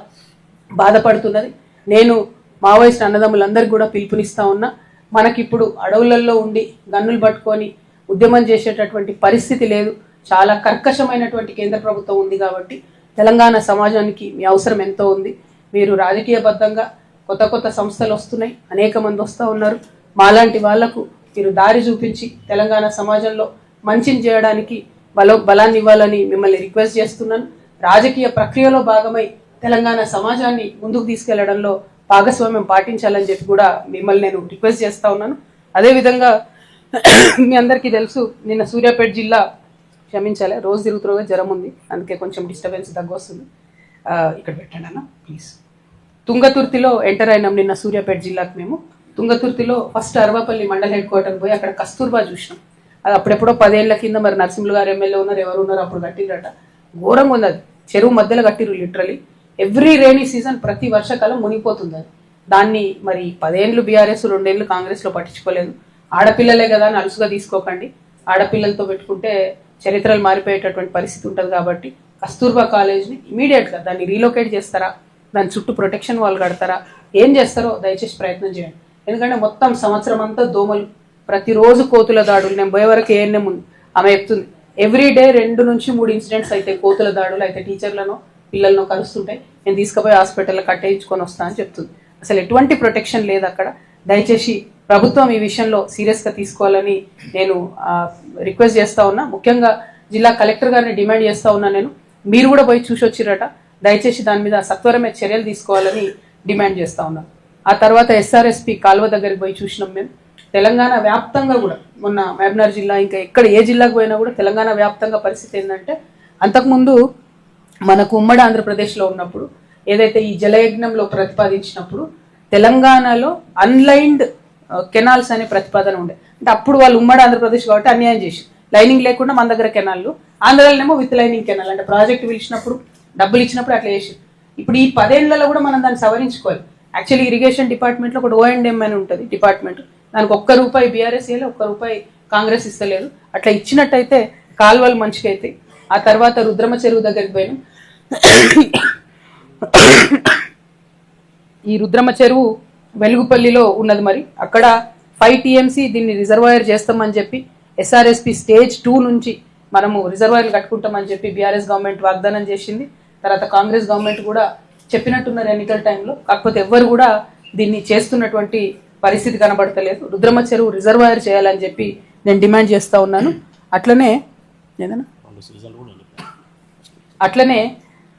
బాధపడుతున్నది. నేను మావోయిస్ట్ అన్నదమ్ములందరికీ కూడా పిలుపునిస్తా ఉన్నా. మనకిప్పుడు అడవులలో ఉండి గన్నులు పట్టుకొని ఉద్యమం చేసేటటువంటి పరిస్థితి లేదు. చాలా కర్కశమైనటువంటి కేంద్ర ప్రభుత్వం ఉంది. కాబట్టి తెలంగాణ సమాజానికి మీ అవసరం ఎంతో ఉంది. మీరు రాజకీయబద్ధంగా కొత్త సంస్థలు వస్తున్నాయి, అనేక మంది వస్తూ ఉన్నారు. మాలాంటి వాళ్లకు మీరు దారి చూపించి తెలంగాణ సమాజంలో మంచిని చేయడానికి బలాన్ని ఇవ్వాలని మిమ్మల్ని రిక్వెస్ట్ చేస్తున్నాను. రాజకీయ ప్రక్రియలో భాగమై తెలంగాణ సమాజాన్ని ముందుకు తీసుకెళ్లడంలో భాగస్వామ్యం పాటించాలని చెప్పి కూడా మిమ్మల్ని నేను రిక్వెస్ట్ చేస్తా ఉన్నాను. అదేవిధంగా మీ అందరికీ తెలుసు, నిన్న సూర్యాపేట జిల్లా, క్షమించాలి రోజు తిరుగుతురుగా జ్వరం ఉంది, అందుకే కొంచెం డిస్టర్బెన్స్ వస్తుంది. ఇక్కడ పెట్టండి అన్న ప్లీజ్. తుంగతుర్తిలో ఎంటర్ అయినాం నిన్న సూర్యాపేట జిల్లాకు. మేము తుంగతుర్తిలో ఫస్ట్ అరవాపల్లి మండల హెడ్ క్వార్టర్ పోయి అక్కడ కస్తూర్బా చూసినాం. అది అప్పుడెప్పుడో 10 ఏళ్ల కింద మరి నరసింహులు గారు ఎమ్మెల్యే ఉన్నారు, ఎవరు ఉన్నారు అప్పుడు కట్టిరట. ఘోరంగా ఉంది అది, చెరువు మధ్యలో కట్టిరు లిటరలీ. ఎవ్రీ రైనీ సీజన్ ప్రతి వర్షకాలం మునిగిపోతుంది అది. దాన్ని మరి 10 ఏళ్ళు బీఆర్ఎస్, 2 ఏళ్ళు కాంగ్రెస్లో పట్టించుకోలేదు. ఆడపిల్లలే కదా అని అలుసుగా తీసుకోకండి, ఆడపిల్లలతో పెట్టుకుంటే చరిత్రలు మారిపోయేటటువంటి పరిస్థితి ఉంటుంది. కాబట్టి కస్తూర్బా కాలేజ్ని ఇమీడియట్గా దాన్ని రీలొకేట్ చేస్తారా, దాని చుట్టూ ప్రొటెక్షన్ వాల్ కడతారా, ఏం చేస్తారో దయచేసి ప్రయత్నం చేయండి. ఎందుకంటే మొత్తం సంవత్సరం అంతా దోమలు, ప్రతిరోజు కోతుల దాడులు. నేను పోయే వరకు ఏఎన్ఎం ఉంది, ఆమె చెప్తుంది ఎవ్రీ డే 2 నుంచి 3 ఇన్సిడెంట్స్ అయితే కోతుల దాడులు అయితే టీచర్లను పిల్లలను కలుస్తుంటాయి. నేను తీసుకుపోయి హాస్పిటల్లో కట్టేయించుకొని వస్తా అని చెప్తుంది. అసలు ఎటువంటి ప్రొటెక్షన్ లేదు అక్కడ. దయచేసి ప్రభుత్వం ఈ విషయంలో సీరియస్గా తీసుకోవాలని నేను రిక్వెస్ట్ చేస్తా ఉన్నా. ముఖ్యంగా జిల్లా కలెక్టర్ గారిని డిమాండ్ చేస్తా ఉన్నా నేను. మీరు కూడా పోయి చూసి వచ్చిరట, దయచేసి దాని మీద సత్వరమే చర్యలు తీసుకోవాలని డిమాండ్ చేస్తా ఉన్నాను. ఆ తర్వాత ఎస్ఆర్ఎస్పి కాలువ దగ్గరికి పోయి చూసినాం మేము. తెలంగాణ వ్యాప్తంగా కూడా మొన్న మహబూబ్నగర్ జిల్లా, ఇంకా ఎక్కడ ఏ జిల్లాకు పోయినా కూడా తెలంగాణ వ్యాప్తంగా పరిస్థితి ఏంటంటే, అంతకుముందు మనకు ఉమ్మడి ఆంధ్రప్రదేశ్లో ఉన్నప్పుడు ఏదైతే ఈ జలయజ్ఞంలో ప్రతిపాదించినప్పుడు తెలంగాణలో అన్లైన్డ్ కెనాల్స్ అనే ప్రతిపాదన ఉండే. అంటే అప్పుడు వాళ్ళు ఉమ్మడి ఆంధ్రప్రదేశ్ కాబట్టి అన్యాయం చేసి లైనింగ్ లేకుండా మన దగ్గర కెనాల్లు, ఆంధ్రాలోనేమో విత్ లైనింగ్ కెనాల్. అంటే ప్రాజెక్ట్ పిలిచినప్పుడు డబ్బులు ఇచ్చినప్పుడు అట్లా చేసి, ఇప్పుడు ఈ 10 ఏళ్లలో కూడా మనం దాన్ని సవరించుకోవాలి. యాక్చువల్లీ ఇరిగేషన్ డిపార్ట్మెంట్లో ఒకటి O&M అని ఉంటుంది డిపార్ట్మెంట్, దానికి ₹1 బీఆర్ఎస్ ఇవ్వలేదు, ₹1 కాంగ్రెస్ ఇస్తలేదు. అట్లా ఇచ్చినట్టయితే కాలువలు మంచిగా అవుతాయి. ఆ తర్వాత రుద్రమ చెరువు దగ్గరికి పోయినాం. ఈ రుద్రమ చెరువు వెలుగుపల్లిలో ఉన్నది. మరి అక్కడ 5 TMC దీన్ని రిజర్వాయర్ చేస్తామని చెప్పి SRSP స్టేజ్ 2 నుంచి మనము రిజర్వాయర్లు కట్టుకుంటామని చెప్పి బీఆర్ఎస్ గవర్నమెంట్ వాగ్దానం చేసింది. తర్వాత కాంగ్రెస్ గవర్నమెంట్ కూడా చెప్పినట్టున్నారు ఎన్నికల టైంలో. కాకపోతే ఎవ్వరు కూడా దీన్ని చేస్తున్నటువంటి పరిస్థితి కనబడతలేదు. రుద్రమ చెరువు రిజర్వాయర్ చేయాలని చెప్పి నేను డిమాండ్ చేస్తూ ఉన్నాను. అట్లనే ఏదైనా అట్లనే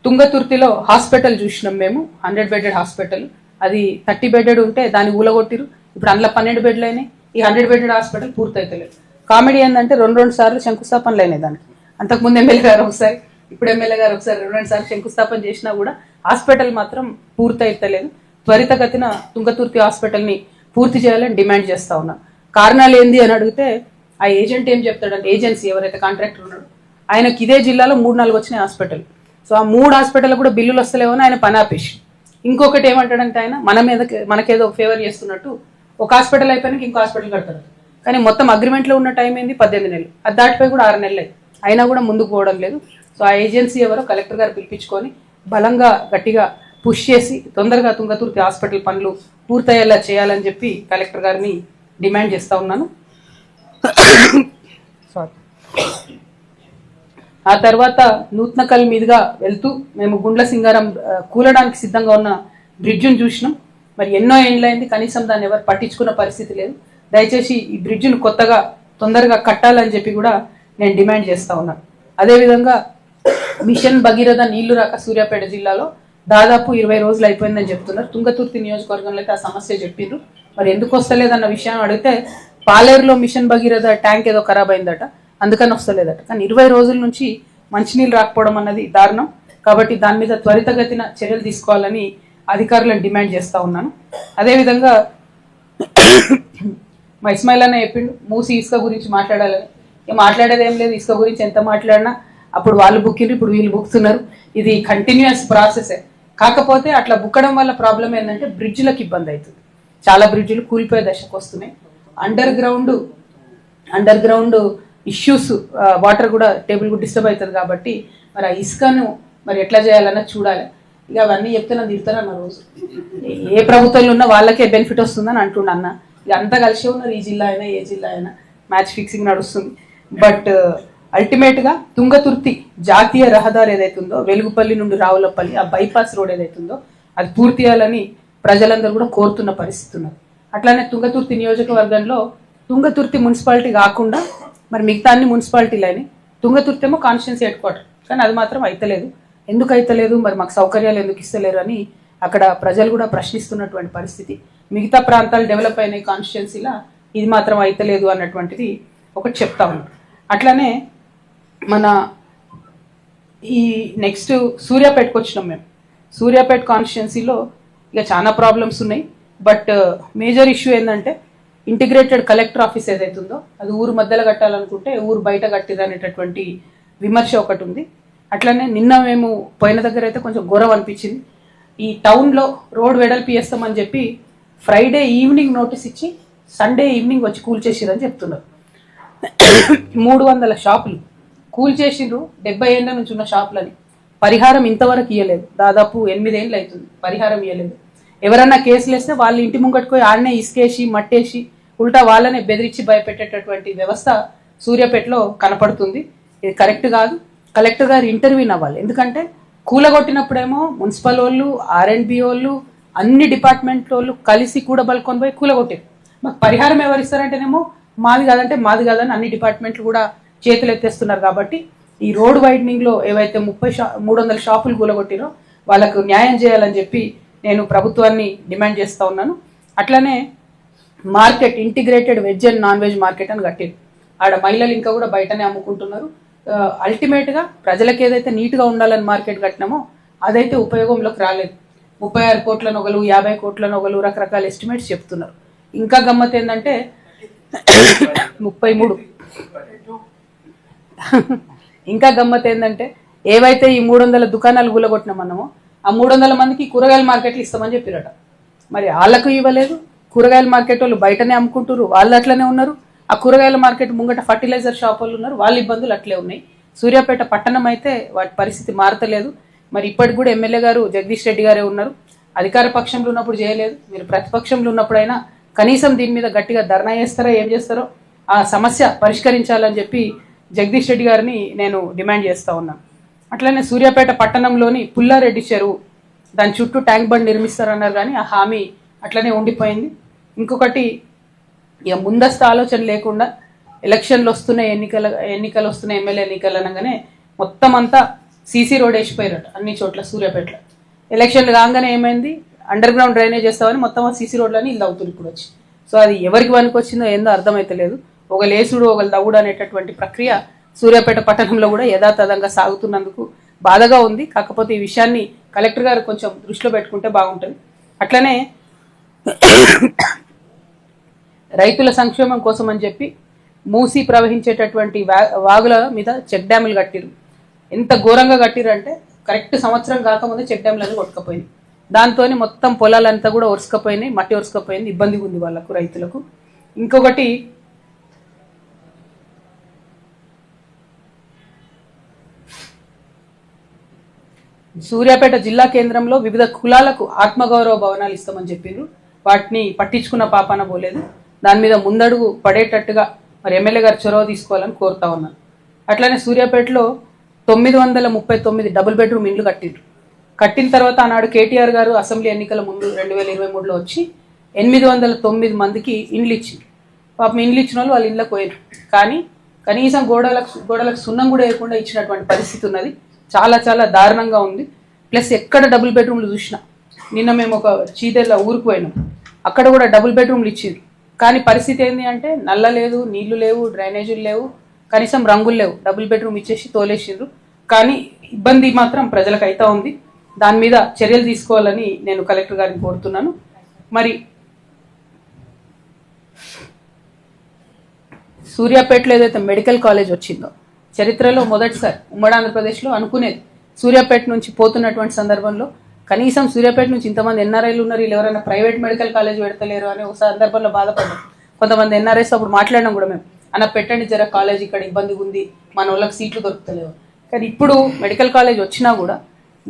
తుంగతుర్తిలో హాస్పిటల్ చూసినాం మేము, 100 బెడెడ్ హాస్పిటల్. అది 30 బెడెడ్ ఉంటే దాన్ని ఊలగొట్టిరు. ఇప్పుడు అందులో 12 బెడ్లు అయినాయి. ఈ 100 బెడెడ్ హాస్పిటల్ పూర్తయితలేదు. కామెడీ ఏంటంటే 2 సార్లు శంకుస్థాపనలు అయినాయి దానికి. అంతకుముందు ఎమ్మెల్యే గారు ఒకసారి, ఇప్పుడు ఎమ్మెల్యే గారు ఒకసారి, 2 సార్లు శంకుస్థాపన చేసినా కూడా హాస్పిటల్ మాత్రం పూర్తయితలేదు. త్వరితగతిన తుంగతుర్తి హాస్పిటల్ని పూర్తి చేయాలని డిమాండ్ చేస్తా ఉన్నాం. కారణాలు ఏంది అని అడిగితే ఆ ఏజెంట్ ఏం చెప్తాడంటే, ఏజెన్సీ ఎవరైతే కాంట్రాక్టర్ ఉన్నాడో ఆయనకి ఇదే జిల్లాలో 3-4 వచ్చినాయి హాస్పిటల్. సో ఆ 3 హాస్పిటల్ కూడా బిల్లులు వస్తలేవని ఆయన పని ఆపేసి, ఇంకొకటి ఏమంటాడంటే ఆయన మనకేదో ఫేవర్ చేస్తున్నట్టు ఒక హాస్పిటల్ అయిపోయినాక ఇంకో హాస్పిటల్ కడతాడు. కానీ మొత్తం అగ్రిమెంట్లో ఉన్న టైం ఏంది 18 నెలలు, అది దాటిపోయి కూడా 6 నెలలు అయినా కూడా ముందుకు పోవడం లేదు. సో ఆ ఏజెన్సీ ఎవరో కలెక్టర్ గారు పిలిపించుకొని బలంగా గట్టిగా పుష్ చేసి తొందరగా తుంగతుర్తి హాస్పిటల్ పనులు పూర్తయ్యేలా చేయాలని చెప్పి కలెక్టర్ గారిని డిమాండ్ చేస్తూ ఉన్నాను. సారీ. ఆ తర్వాత నూతనకల్ మీదుగా వెళ్తూ మేము గుండ్ల సింగారం కూలడానికి సిద్ధంగా ఉన్న బ్రిడ్జ్ను చూసినాం. మరి ఎన్నో ఏండ్లైంది, కనీసం దాన్ని ఎవరు పట్టించుకున్న పరిస్థితి లేదు. దయచేసి ఈ బ్రిడ్జ్ను కొత్తగా తొందరగా కట్టాలని చెప్పి కూడా నేను డిమాండ్ చేస్తూ ఉన్నాను. అదేవిధంగా మిషన్ భగీరథ నీళ్లు రాక సూర్యాపేట జిల్లాలో దాదాపు 20 రోజులు అయిపోయిందని చెప్తున్నారు. తుంగతుర్తి నియోజకవర్గంలో అయితే ఆ సమస్య చెప్పిండ్రు. మరి ఎందుకు వస్తలేదన్న విషయం అడిగితే పాలేరులో మిషన్ భగీరథ ట్యాంక్ ఏదో ఖరాబ్ అయిందట, అందుకని వస్తలేదట. కానీ 20 రోజుల నుంచి మంచినీళ్ళు రాకపోవడం అన్నది దారుణం. కాబట్టి దాని మీద త్వరితగతిన చర్యలు తీసుకోవాలని అధికారులను డిమాండ్ చేస్తూ ఉన్నాను. అదేవిధంగా మా ఇస్మాయిల్ అన్న చెప్పిండు మూసి ఇసుక గురించి మాట్లాడాలని. మాట్లాడేది ఏం లేదు, ఇసుక గురించి ఎంత మాట్లాడినా అప్పుడు వాళ్ళు బుక్కిండ్రు, ఇప్పుడు వీళ్ళు బుక్తున్నారు. ఇది కంటిన్యూస్ ప్రాసెసే. కాకపోతే అట్లా బుక్కడం వల్ల ప్రాబ్లం ఏంటంటే బ్రిడ్జ్లకు ఇబ్బంది అవుతుంది. చాలా బ్రిడ్జ్లు కూలిపోయే దశకు వస్తున్నాయి. అండర్ గ్రౌండ్ ఇష్యూస్, వాటర్ కూడా టేబుల్ కూడా డిస్టర్బ్ అవుతుంది. కాబట్టి మరి ఆ ఇసుకను మరి ఎట్లా చేయాలన్నా చూడాలి. ఇక అవన్నీ చెప్తే నన్ను తిడతారన్న రోజు. ఏ ప్రభుత్వంలో ఉన్నా వాళ్ళకే బెనిఫిట్ వస్తుందని అంటుండ అన్న. ఇక అంతా కలిసే ఉన్నారు, ఈ జిల్లా అయినా ఏ జిల్లా అయినా మ్యాచ్ ఫిక్సింగ్ నడుస్తుంది. బట్ అల్టిమేట్గా తుంగతుర్తి జాతీయ రహదారి ఏదైతుందో వెలుగుపల్లి నుండి రావులపల్లి ఆ బైపాస్ రోడ్ ఏదైతుందో అది పూర్తి చేయాలని ప్రజలందరూ కూడా కోరుతున్న పరిస్థితి ఉన్నది. అట్లానే తుంగతుర్తి నియోజకవర్గంలో తుంగతుర్తి మున్సిపాలిటీ కాకుండా మరి మిగతా అన్ని మున్సిపాలిటీలు అయినాయి. తుంగతుర్తి ఏమో కాన్స్టిట్యున్సీ హెడ్ క్వార్టర్, కానీ అది మాత్రం అయితలేదు. ఎందుకు అయితలేదు, మరి మాకు సౌకర్యాలు ఎందుకు ఇస్తలేరు అని అక్కడ ప్రజలు కూడా ప్రశ్నిస్తున్నటువంటి పరిస్థితి. మిగతా ప్రాంతాలు డెవలప్ అయినాయి కాన్స్టిట్యున్సీలా, ఇది మాత్రం అయితలేదు అన్నటువంటిది ఒకటి చెప్తా ఉన్నాం. అట్లానే మన ఈ నెక్స్ట్ సూర్యాపేటకు వచ్చినాం మేము. సూర్యాపేట కాన్స్టిట్యున్సీలో ఇక చాలా ప్రాబ్లమ్స్ ఉన్నాయి. బట్ మేజర్ ఇష్యూ ఏంటంటే ఇంటిగ్రేటెడ్ కలెక్టర్ ఆఫీస్ ఏదైతుందో అది ఊరు మధ్యలో కట్టాలనుకుంటే ఊరు బయట కట్టిదనేటటువంటి విమర్శ ఒకటి ఉంది. అట్లనే నిన్న మేము పోయిన దగ్గర అయితే కొంచెం ఘోరం అనిపించింది. ఈ టౌన్లో రోడ్ వెడల్పి చేస్తామని చెప్పి ఫ్రైడే ఈవినింగ్ నోటీస్ ఇచ్చి సండే ఈవినింగ్ వచ్చి కూల్చేసిరని చెప్తున్నారు. 300 షాపులు కూల్చేసిండ్రు. 70 ఏళ్ళ నుంచి ఉన్న షాపులని పరిహారం ఇంతవరకు ఇవ్వలేదు. దాదాపు 8 ఏళ్ళు అవుతుంది పరిహారం ఇవ్వలేదు. ఎవరన్నా కేసులు వేస్తే వాళ్ళు ఇంటి ముంగట్టుకోయి ఆడనే ఇసుకేసి మట్టేసి ఉల్టా వాళ్ళనే బెదిరించి భయపెట్టేటటువంటి వ్యవస్థ సూర్యాపేటలో కనపడుతుంది. ఇది కరెక్ట్ కాదు. కలెక్టర్ గారు ఇంటర్వ్యూని అవ్వాలి. ఎందుకంటే కూలగొట్టినప్పుడేమో మున్సిపల్ వాళ్ళు, R&B వాళ్ళు, అన్ని డిపార్ట్మెంట్ వాళ్ళు కలిసి కూడబలుకొని పోయి కూలగొట్టారు. మాకు పరిహారం ఎవరిస్తారంటేనేమో మాది కాదంటే మాది కాదని అన్ని డిపార్ట్మెంట్లు కూడా చేతులు ఎత్తేస్తున్నారు. కాబట్టి ఈ రోడ్ వైడనింగ్లో ఏవైతే 300 షాపులు కూలగొట్టిరో వాళ్ళకు న్యాయం చేయాలని చెప్పి నేను ప్రభుత్వాన్ని డిమాండ్ చేస్తూ ఉన్నాను. అట్లనే market integrated veg and non veg market అని కట్టిరు. ఆడ మహిళలు ఇంకా కూడా బయటనే అమ్ముకుంటున్నారు. అల్టిమేట్గా ప్రజలకు ఏదైతే నీట్గా ఉండాలని మార్కెట్ కట్టినామో అదైతే ఉపయోగంలోకి రాలేదు. 36 కోట్ల నొగలు, 50 కోట్ల నొగలు, రకరకాల ఎస్టిమేట్స్ చెప్తున్నారు. ఇంకా గమ్మత్ ఏంటంటే 33 ఇంకా గమ్మత్ ఏంటంటే ఏవైతే ఈ 300 దుకాణాలు గులగొట్టినామన్నామో ఆ 300 మందికి కూరగాయల మార్కెట్లు ఇస్తామని చెప్పిరట. మరి వాళ్ళకు ఇవ్వలేదు. కూరగాయల మార్కెట్ వాళ్ళు బయటనే అమ్ముకుంటారు, వాళ్ళు అట్లనే ఉన్నారు. ఆ కూరగాయల మార్కెట్ ముంగట ఫర్టిలైజర్ షాప్ వాళ్ళు ఉన్నారు, వాళ్ళ ఇబ్బందులు అట్లే ఉన్నాయి. సూర్యాపేట పట్టణం అయితే వాటి పరిస్థితి మారతలేదు. మరి ఇప్పటికి కూడా ఎమ్మెల్యే గారు జగదీష్ రెడ్డి గారే ఉన్నారు. అధికార పక్షంలో ఉన్నప్పుడు చేయలేదు, మీరు ప్రతిపక్షంలో ఉన్నప్పుడైనా కనీసం దీని మీద గట్టిగా ధర్నా చేస్తారో ఏం చేస్తారో ఆ సమస్య పరిష్కరించాలని చెప్పి జగదీష్ రెడ్డి గారిని నేను డిమాండ్ చేస్తూ ఉన్నాను. అట్లనే సూర్యాపేట పట్టణంలోని పుల్లారెడ్డి చెరువు దాని చుట్టూ ట్యాంక్ బండ్ నిర్మిస్తారన్నారు, కానీ ఆ హామీ అట్లనే ఉండిపోయింది. ఇంకొకటి ఇక ముందస్తు ఆలోచన లేకుండా ఎలక్షన్లు వస్తున్నాయి, ఎన్నికలు వస్తున్నాయి, ఎమ్మెల్యే ఎన్నికలు అనగానే మొత్తం అంతా సీసీ రోడ్ వేసిపోయారట అన్ని చోట్ల సూర్యాపేటలో. ఎలక్షన్లు కాగానే ఏమైంది, అండర్ గ్రౌండ్ డ్రైనేజ్ చేస్తామని మొత్తం సీసీ రోడ్లని ఇల్లు అవుతుంది ఇప్పుడు వచ్చి. సో అది ఎవరికి పనికి వచ్చిందో ఏందో అర్థమైతలేదు. ఒక లేసుడు ఒక దవ్వుడు అనేటటువంటి ప్రక్రియ సూర్యాపేట పట్టణంలో కూడా యథాతథంగా సాగుతున్నందుకు బాధగా ఉంది. కాకపోతే ఈ విషయాన్ని కలెక్టర్ గారు కొంచెం దృష్టిలో పెట్టుకుంటే బాగుంటుంది. అట్లనే రైతుల సంక్షేమం కోసం అని చెప్పి మూసి ప్రవహించేటటువంటి వాగుల మీద చెక్ డ్యాములు కట్టిరు. ఎంత ఘోరంగా కట్టిరు అంటే కరెక్ట్ సంవత్సరం కాకముందే చెక్ డ్యాములన్నీ కొట్టుకపోయినాయి. దాంతో మొత్తం పొలాలంతా కూడా ఒరుసుకపోయినాయి, మట్టి ఒరుసుకపోయింది, ఇబ్బందిగా ఉంది వాళ్ళకు, రైతులకు. ఇంకొకటి సూర్యాపేట జిల్లా కేంద్రంలో వివిధ కులాలకు ఆత్మగౌరవ భవనాలు ఇస్తామని చెప్పిండ్రు. వాటిని పట్టించుకున్న పాపాన పోలేదు. దాని మీద ముందడుగు పడేటట్టుగా మరి ఎమ్మెల్యే గారు చొరవ తీసుకోవాలని కోరుతా ఉన్నాను. అట్లనే సూర్యాపేటలో 939 డబుల్ బెడ్రూమ్ ఇండ్లు కట్టిండ్రు. కట్టిన తర్వాత ఆనాడు కేటీఆర్ గారు అసెంబ్లీ ఎన్నికల ముందు 2023లో వచ్చి 809 మందికి ఇండ్లు ఇచ్చిండ్రు. పాపం ఇండ్లు ఇచ్చిన వాళ్ళు ఇళ్ళకి పోయారు. కానీ కనీసం గోడలకు సున్నం కూడా వేయకుండా ఇచ్చినటువంటి పరిస్థితి ఉన్నది. చాలా చాలా దారుణంగా ఉంది. ప్లస్ ఎక్కడ డబుల్ బెడ్రూమ్లు చూసినా, నిన్న మేము ఒక చీదెళ్ళ ఊరికి పోయినాం, అక్కడ కూడా డబుల్ బెడ్రూమ్లు ఇచ్చిండ్రు. కానీ పరిస్థితి ఏంటి అంటే నల్ల లేదు, నీళ్లు లేవు, డ్రైనేజీలు లేవు, కనీసం రంగులు లేవు. డబుల్ బెడ్రూమ్ ఇచ్చేసి తోలేసిండ్రు. కానీ ఇబ్బంది మాత్రం ప్రజలకు అవుతా ఉంది. దాని మీద చర్యలు తీసుకోవాలని నేను కలెక్టర్ గారిని కోరుతున్నాను. మరి సూర్యాపేటలో ఏదైతే మెడికల్ కాలేజ్ వచ్చిందో చరిత్రలో మొదటిసారి ఉమ్మడి ఆంధ్రప్రదేశ్లో అనుకునేది, సూర్యాపేట నుంచి పోతున్నటువంటి సందర్భంలో కనీసం సూర్యాపేట నుంచి ఇంతమంది ఎన్ఆర్ఐలు ఉన్నారు, వీళ్ళు ఎవరైనా ప్రైవేట్ మెడికల్ కాలేజ్ పెడతలేరు అనే ఒక సందర్భంలో బాధపడ్డాం. కొంతమంది ఎన్ఆర్ఐస్ అప్పుడు మాట్లాడినాం కూడా మేము, అన్న పెట్టండి జర కాలేజ్, ఇక్కడ ఇబ్బందిగా ఉంది, మన వాళ్ళకి సీట్లు దొరుకుతలేవు. కానీ ఇప్పుడు మెడికల్ కాలేజ్ వచ్చినా కూడా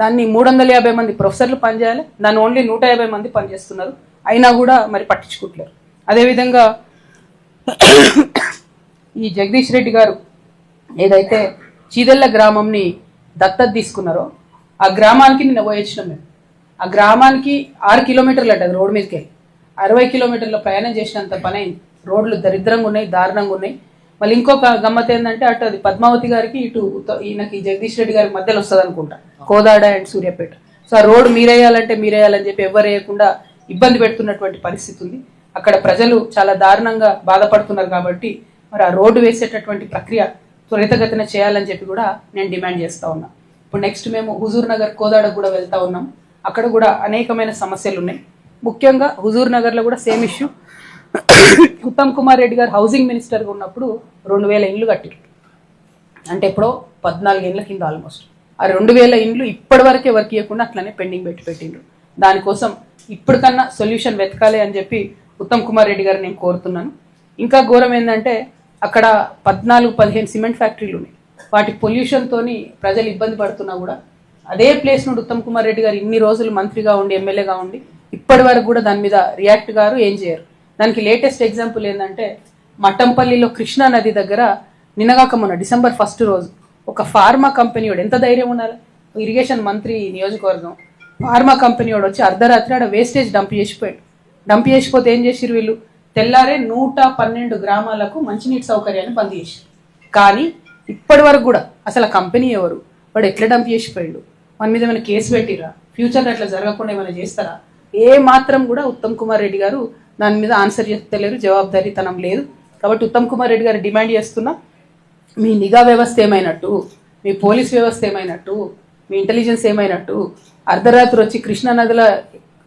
దాన్ని 350 మంది ప్రొఫెసర్లు పనిచేయాలి, దాన్ని ఓన్లీ 150 మంది పనిచేస్తున్నారు. అయినా కూడా మరి పట్టించుకుంటలేరు. అదేవిధంగా ఈ జగదీష్ రెడ్డి గారు ఏదైతే చీదెళ్ళ గ్రామంని దత్తత తీసుకున్నారో ఆ గ్రామానికి నిన్న పోయొచ్చినాం మేము. ఆ గ్రామానికి 6 కిలోమీటర్లు అంటే అది రోడ్డు మీదకి వెళ్ళి 60 కిలోమీటర్ల ప్రయాణం చేసినంత పని అయింది. రోడ్లు దరిద్రంగా ఉన్నాయి, దారుణంగా ఉన్నాయి. మళ్ళీ ఇంకొక గమ్మత్ ఏంటంటే అటు అది పద్మావతి గారికి, ఇటు ఈయనకి జగదీష్ రెడ్డి గారికి మధ్యలో వస్తుంది అనుకుంటా, కోదాడ అండ్ సూర్యాపేట. సో ఆ రోడ్డు మీరేయాలని చెప్పి ఎవరు వేయకుండా ఇబ్బంది పెడుతున్నటువంటి పరిస్థితి ఉంది. అక్కడ ప్రజలు చాలా దారుణంగా బాధపడుతున్నారు. కాబట్టి మరి ఆ రోడ్డు వేసేటటువంటి ప్రక్రియ త్వరితగతిన చేయాలని చెప్పి కూడా నేను డిమాండ్ చేస్తూ ఉన్నా. ఇప్పుడు నెక్స్ట్ మేము హుజూర్ నగర్, కోదాడకు కూడా వెళ్తా ఉన్నాం. అక్కడ కూడా అనేకమైన సమస్యలు ఉన్నాయి. ముఖ్యంగా హుజూర్ నగర్లో కూడా సేమ్ ఇష్యూ. ఉత్తమ్ కుమార్ రెడ్డి గారు హౌసింగ్ మినిస్టర్గా ఉన్నప్పుడు 2000 ఇండ్లు కట్టారు. అంటే ఎప్పుడో 14 ఏళ్ళ కింద ఆల్మోస్ట్. ఆ 2000 ఇండ్లు ఇప్పటి వరకు ఎవరికి ఇవ్వకుండా అట్లనే పెండింగ్ పెట్టిండ్రు. దానికోసం ఇప్పటికన్నా సొల్యూషన్ వెతకాలి అని చెప్పి ఉత్తమ్ కుమార్ రెడ్డి గారు నేను కోరుతున్నాను. ఇంకా ఘోరం ఏంటంటే అక్కడ 14-15 సిమెంట్ ఫ్యాక్టరీలు ఉన్నాయి. వాటి పొల్యూషన్తోని ప్రజలు ఇబ్బంది పడుతున్నా కూడా అదే ప్లేస్ నుండి ఉత్తమ్ కుమార్ రెడ్డి గారు ఇన్ని రోజులు మంత్రిగా ఉండి, ఎమ్మెల్యేగా ఉండి ఇప్పటి వరకు కూడా దాని మీద రియాక్ట్ గారు ఏం చేయరు. దానికి లేటెస్ట్ ఎగ్జాంపుల్ ఏంటంటే మట్టంపల్లిలో కృష్ణా నది దగ్గర నిన్నగాక మొన్న December 1 రోజు ఒక ఫార్మా కంపెనీ వాడు, ఎంత ధైర్యం ఉండాలి, ఇరిగేషన్ మంత్రి నియోజకవర్గం ఫార్మా కంపెనీ వాడు వచ్చి అర్ధరాత్రి ఆడ వేస్టేజ్ డంప్ చేసిపోయాడు. డంప్ చేసిపోతే ఏం చేసిరు వీళ్ళు, తెల్లారే 112 గ్రామాలకు మంచినీటి సౌకర్యాన్ని బంద్ చేశారు. కానీ ఇప్పటి వరకు కూడా అసలు కంపెనీ ఎవరు, వాడు ఎట్లా డంప్ చేసిపోయాడు, మన మీద ఏమైనా కేసు పెట్టిరా, ఫ్యూచర్లో అట్లా జరగకుండా ఏమైనా చేస్తారా, ఏ మాత్రం కూడా ఉత్తమ్ కుమార్ రెడ్డి గారు దాని మీద ఆన్సర్ చెప్తలేరు, జవాబుదారీతనం లేదు. కాబట్టి ఉత్తమ్ కుమార్ రెడ్డి గారు డిమాండ్ చేస్తున్నా, మీ నిఘా వ్యవస్థ ఏమైనట్టు, మీ పోలీస్ వ్యవస్థ ఏమైనట్టు, మీ ఇంటెలిజెన్స్ ఏమైనట్టు, అర్ధరాత్రి వచ్చి కృష్ణా నదిలో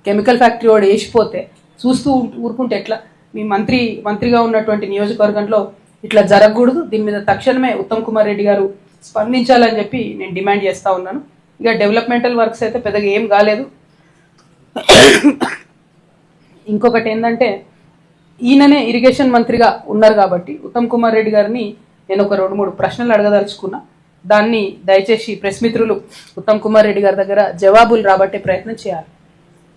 కెమికల్ ఫ్యాక్టరీ వాడు వేసిపోతే చూస్తూ ఊరుకుంటే ఎట్లా? మీ మంత్రిగా ఉన్నటువంటి నియోజకవర్గంలో ఇట్లా జరగకూడదు. దీని మీద తక్షణమే ఉత్తమ్ కుమార్ రెడ్డి గారు స్పందించాలని చెప్పి నేను డిమాండ్ చేస్తూ ఉన్నాను. ఇక డెవలప్మెంటల్ వర్క్స్ అయితే పెద్దగా ఏం కాలేదు. ఇంకొకటి ఏంటంటే ఈయననే ఇరిగేషన్ మంత్రిగా ఉన్నారు కాబట్టి ఉత్తమ్ కుమార్ రెడ్డి గారిని నేను ఒక 2-3 ప్రశ్నలు అడగదలుచుకున్నా. దాన్ని దయచేసి ప్రెస్ మిత్రులు ఉత్తమ్ కుమార్ రెడ్డి గారి దగ్గర జవాబులు రాబట్టే ప్రయత్నం చేయాలి.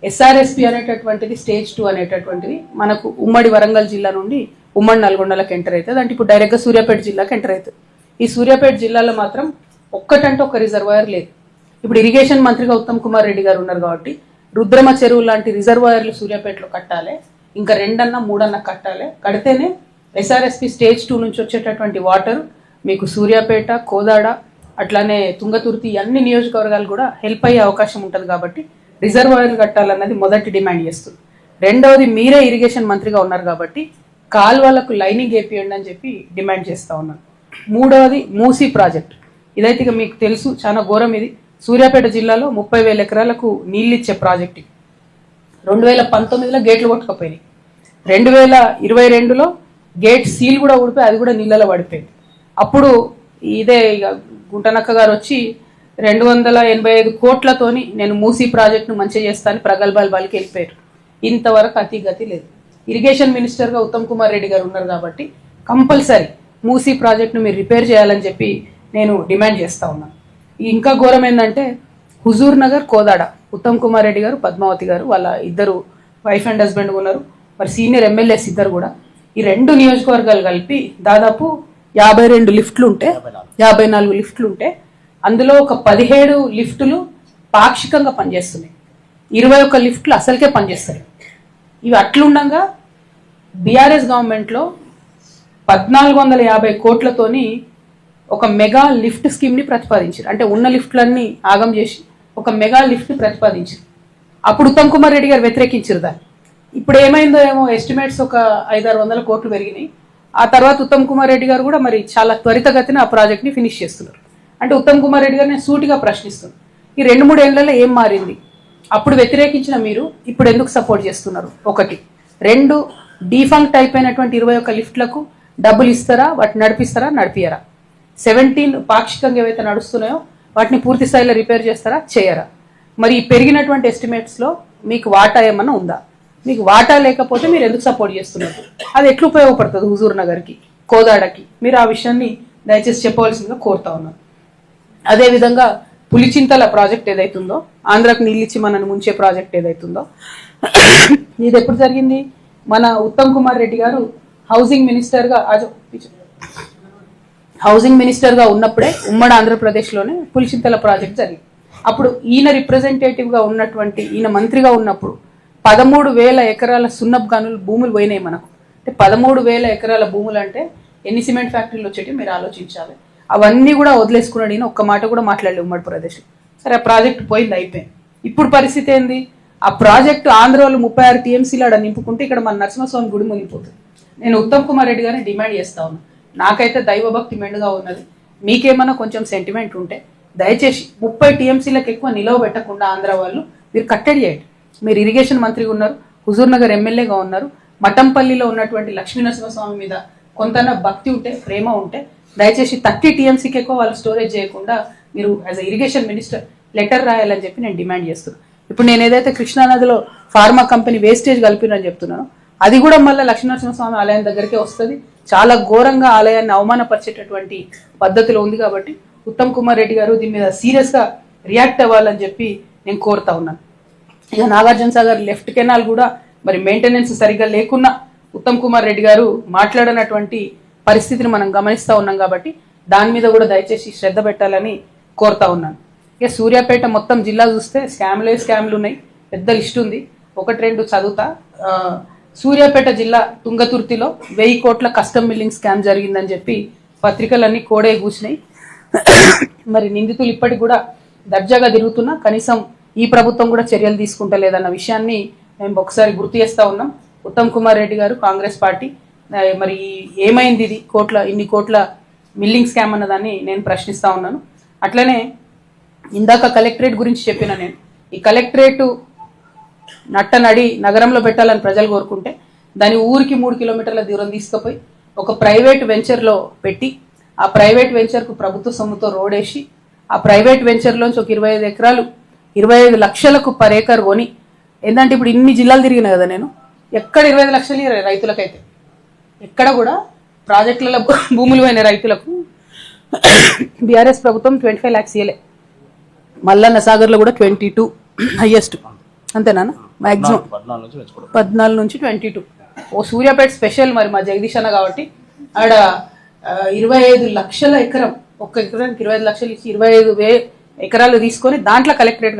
SRSP అనేటటువంటిది స్టేజ్ 2 అనేటటువంటిది మనకు ఉమ్మడి వరంగల్ జిల్లా నుండి ఉమ్మడి నల్గొండలకు ఎంటర్ అవుతుంది. అంటే ఇప్పుడు డైరెక్ట్గా సూర్యాపేట జిల్లాకి ఎంటర్ అవుతుంది. ఈ సూర్యాపేట జిల్లాలో మాత్రం ఒక్కటంటే ఒక రిజర్వాయర్ లేదు. ఇప్పుడు ఇరిగేషన్ మంత్రిగా ఉత్తమ్ కుమార్ రెడ్డి గారు ఉన్నారు కాబట్టి రుద్రమ చెరువు లాంటి రిజర్వాయర్లు సూర్యాపేటలో కట్టాలి, ఇంకా 2 అన్నా 3 అన్నా కట్టాలి. కడితేనే ఎస్ఆర్ఎస్పి స్టేజ్ 2 నుంచి వచ్చేటటువంటి వాటర్ మీకు సూర్యాపేట, కోదాడ, అట్లానే తుంగతుర్తి అన్ని నియోజకవర్గాలు కూడా హెల్ప్ అయ్యే అవకాశం ఉంటుంది. కాబట్టి రిజర్వాయర్లు కట్టాలన్నది మొదటి డిమాండ్ చేస్తుంది. రెండవది, మీరే ఇరిగేషన్ మంత్రిగా ఉన్నారు కాబట్టి కాల్వలకు లైనింగ్ వేపియండి అని చెప్పి డిమాండ్ చేస్తూ ఉన్నాను. మూడవది, మూసీ ప్రాజెక్ట్. ఇదైతే ఇక మీకు తెలుసు, చాలా ఘోరం. ఇది సూర్యాపేట జిల్లాలో 30,000 ఎకరాలకు నీళ్ళు ఇచ్చే ప్రాజెక్ట్. 2019లో గేట్లు కొట్టుకపోయినాయి. 2022లో గేట్ సీల్ కూడా ఊడిపోయి అది కూడా నీళ్ళలో పడిపోయింది. అప్పుడు ఇదే ఇక గుంటనక్క గారు వచ్చి 285 కోట్లతోని నేను మూసీ ప్రాజెక్టును మంచిగా చేస్తాను ప్రగల్భాలు బాలికి వెళ్ళిపోయారు. ఇంతవరకు అతి గతి లేదు. ఇరిగేషన్ మినిస్టర్గా ఉత్తమ్ కుమార్ రెడ్డి గారు ఉన్నారు కాబట్టి కంపల్సరీ మూసీ ప్రాజెక్టును మీరు రిపేర్ చేయాలని చెప్పి నేను డిమాండ్ చేస్తూ ఉన్నాను. ఇంకా ఘోరం ఏంటంటే హుజూర్ నగర్, కోదాడ ఉత్తమ్ కుమార్ రెడ్డి గారు, పద్మావతి గారు వాళ్ళ ఇద్దరు వైఫ్ అండ్ హస్బెండ్ ఉన్నారు. మరి సీనియర్ ఎమ్మెల్యేస్ ఇద్దరు కూడా. ఈ 2 నియోజకవర్గాలు కలిపి దాదాపు 52 లిఫ్ట్లు ఉంటే 54 లిఫ్ట్లు ఉంటే అందులో ఒక 17 లిఫ్టులు పాక్షికంగా పనిచేస్తున్నాయి. 21 లిఫ్ట్లు అసలుకే పనిచేస్తాయి. ఇవి అట్లుండగా బీఆర్ఎస్ గవర్నమెంట్లో 1450 కోట్లతోని ఒక మెగా లిఫ్ట్ స్కీమ్ని ప్రతిపాదించారు. అంటే ఉన్న లిఫ్ట్లన్నీ ఆగం చేసి ఒక మెగా లిఫ్ట్ని ప్రతిపాదించారు. అప్పుడు ఉత్తమ్ కుమార్ రెడ్డి గారు వ్యతిరేకించారు దాన్ని. ఇప్పుడు ఏమైందో ఏమో, ఎస్టిమేట్స్ ఒక 500-600 కోట్లు పెరిగినాయి. ఆ తర్వాత ఉత్తమ్ కుమార్ రెడ్డి గారు కూడా మరి చాలా త్వరితగతిన ఆ ప్రాజెక్ట్ని ఫినిష్ చేస్తున్నారు. అంటే ఉత్తమ్ కుమార్ రెడ్డి గారు నేను సూటిగా ప్రశ్నిస్తున్నాను, ఈ 2-3 ఏళ్లలో ఏం మారింది? అప్పుడు వ్యతిరేకించిన మీరు ఇప్పుడు ఎందుకు సపోర్ట్ చేస్తున్నారు? 1. 2, డీఫంక్ట్ అయిపోయినటువంటి 21 లిఫ్ట్లకు డబ్బులు ఇస్తారా? వాటిని నడిపిస్తారా? నడిపియరా? 17 పాక్షికంగా ఏవైతే నడుస్తున్నాయో వాటిని పూర్తి స్థాయిలో రిపేర్ చేస్తారా? చేయరా? మరి ఈ పెరిగినటువంటి ఎస్టిమేట్స్లో మీకు వాటా ఏమన్నా ఉందా? మీకు వాటా లేకపోతే మీరు ఎందుకు సపోర్ట్ చేస్తున్నారు? అది ఎట్లా ఉపయోగపడుతుంది హుజూర్ నగర్కి, కోదాడకి? మీరు ఆ విషయాన్ని దయచేసి చెప్పవలసిందిగా కోరుతా ఉన్నాను. అదేవిధంగా పులిచింతల ప్రాజెక్ట్ ఏదైతుందో, ఆంధ్రాకు నీళ్ళిచ్చి మనను ముంచే ప్రాజెక్ట్ ఏదైతుందో, ఇది ఎప్పుడు జరిగింది? మన ఉత్తమ్ కుమార్ రెడ్డి గారు హౌసింగ్ మినిస్టర్గా ఉన్నప్పుడే ఉమ్మడి ఆంధ్రప్రదేశ్లోనే పులిచింతల ప్రాజెక్ట్ జరిగింది. అప్పుడు ఈయన రిప్రజెంటేటివ్గా ఉన్నటువంటి, ఈయన మంత్రిగా ఉన్నప్పుడు 13,000 ఎకరాల సున్నపు గనులు భూములు పోయినాయి మనకు. అంటే 13,000 ఎకరాల భూములు అంటే ఎన్ని సిమెంట్ ఫ్యాక్టరీలు వచ్చేటి మీరు ఆలోచించాలి. అవన్నీ కూడా వదిలేసుకున్నాడు ఈయన, ఒక్క మాట కూడా మాట్లాడలేదు ఉమ్మడి ప్రదేశ్లో. సరే, ఆ ప్రాజెక్టు పోయింది, అయిపోయింది. ఇప్పుడు పరిస్థితి ఏంది? ఆ ప్రాజెక్టు ఆంధ్రలో 36 టీఎంసీలు ఆడ నింపుకుంటే ఇక్కడ మన నరసింహస్వామి గుడి మునిగిపోతుంది. నేను ఉత్తమ్ కుమార్ రెడ్డి గారిని డిమాండ్ చేస్తా ఉన్నాను. నాకైతే దైవభక్తి మెండుగా ఉన్నది. మీకేమన్నా కొంచెం సెంటిమెంట్ ఉంటే దయచేసి 30 టీఎంసీలకు ఎక్కువ నిలవ పెట్టకుండా ఆంధ్ర వాళ్ళు మీరు కట్టడి చేయండి. మీరు ఇరిగేషన్ మంత్రిగా ఉన్నారు, హుజూర్ నగర్ ఎమ్మెల్యేగా ఉన్నారు. మఠంపల్లిలో ఉన్నటువంటి లక్ష్మీనరసింహస్వామి మీద కొంతనా భక్తి ఉంటే, ప్రేమ ఉంటే దయచేసి 30 టీఎంసీకి ఎక్కువ వాళ్ళు స్టోరేజ్ చేయకుండా మీరు as a irrigation minister letter రాయాలని చెప్పి నేను డిమాండ్ చేస్తున్నాను. ఇప్పుడు నేను ఏదైతే కృష్ణానదిలో ఫార్మా కంపెనీ వేస్టేజ్ కలిపినని చెప్తున్నానో అది కూడా మళ్ళీ లక్ష్మీనరసింహస్వామి ఆలయం దగ్గరికే వస్తుంది. చాలా ఘోరంగా ఆలయాన్ని అవమానపరిచేటటువంటి పద్ధతిలో ఉంది. కాబట్టి ఉత్తమ్ కుమార్ రెడ్డి గారు దీని మీద సీరియస్గా రియాక్ట్ అవ్వాలని చెప్పి నేను కోరుతా ఉన్నాను. ఇక నాగార్జున సాగర్ లెఫ్ట్ కెనాల్ కూడా మరి మెయింటెనెన్స్ సరిగ్గా లేకున్నా ఉత్తమ్ కుమార్ రెడ్డి గారు మాట్లాడినటువంటి పరిస్థితిని మనం గమనిస్తూ ఉన్నాం. కాబట్టి దాని మీద కూడా దయచేసి శ్రద్ధ పెట్టాలని కోరుతా ఉన్నాను. ఇక సూర్యాపేట మొత్తం జిల్లా చూస్తే స్కామ్లు ఉన్నాయి, పెద్ద లిస్ట్ ఉంది. 1-2 చదువుతా. సూర్యాపేట జిల్లా తుంగతుర్తిలో 1000 కోట్ల కస్టమ్ మిల్లింగ్ స్కామ్ జరిగిందని చెప్పి పత్రికలన్నీ కోడే కూర్చున్నాయి. మరి నిందితులు ఇప్పటికి కూడా దర్జాగా తిరుగుతున్నా కనీసం ఈ ప్రభుత్వం కూడా చర్యలు తీసుకుంటలేదన్న విషయాన్ని మేము ఒకసారి గుర్తు చేస్తూ ఉన్నాం. ఉత్తమ్ కుమార్ రెడ్డి గారు, కాంగ్రెస్ పార్టీ మరి ఏమైంది ఇది ఇన్ని కోట్ల మిల్లింగ్ స్కామ్ అన్నదాన్ని నేను ప్రశ్నిస్తూ ఉన్నాను. అట్లనే ఇందాక కలెక్టరేట్ గురించి చెప్పిన నేను, ఈ కలెక్టరేటు నట్టనడి నగరంలో పెట్టాలని ప్రజలు కోరుకుంటే దాని ఊరికి 3 కిలోమీటర్ల దూరం తీసుకుపోయి ఒక ప్రైవేట్ వెంచర్లో పెట్టి ఆ ప్రైవేట్ వెంచర్కు ప్రభుత్వ సొమ్ముతో రోడ్ వేసి ఆ ప్రైవేట్ వెంచర్లోంచి ఒక 25 ఎకరాలు 25 లక్షలకు పర్ ఏకర్ కొని, ఏంటంటే ఇప్పుడు ఇన్ని జిల్లాలు తిరిగినా కదా నేను, ఎక్కడ 25 లక్షలు రైతులకైతే ఎక్కడ కూడా ప్రాజెక్టులలో భూములు పోయిన రైతులకు బీఆర్ఎస్ ప్రభుత్వం 25 lakhs ఇయలే. మల్లన్న సాగర్లో కూడా 22 హైయెస్ట్, అంతేనా? మ్యాక్సిమం 14 నుంచి 22. ఓ సూర్యాపేట స్పెషల్ మరి మా జగదీష్ అన్న కాబట్టి ఆడ 25 లక్షల ఎకరం, ఒక్క ఎకరానికి 25 లక్షలు ఇచ్చి 25,000 ఎకరాలు తీసుకొని దాంట్లో కలెక్టరేట్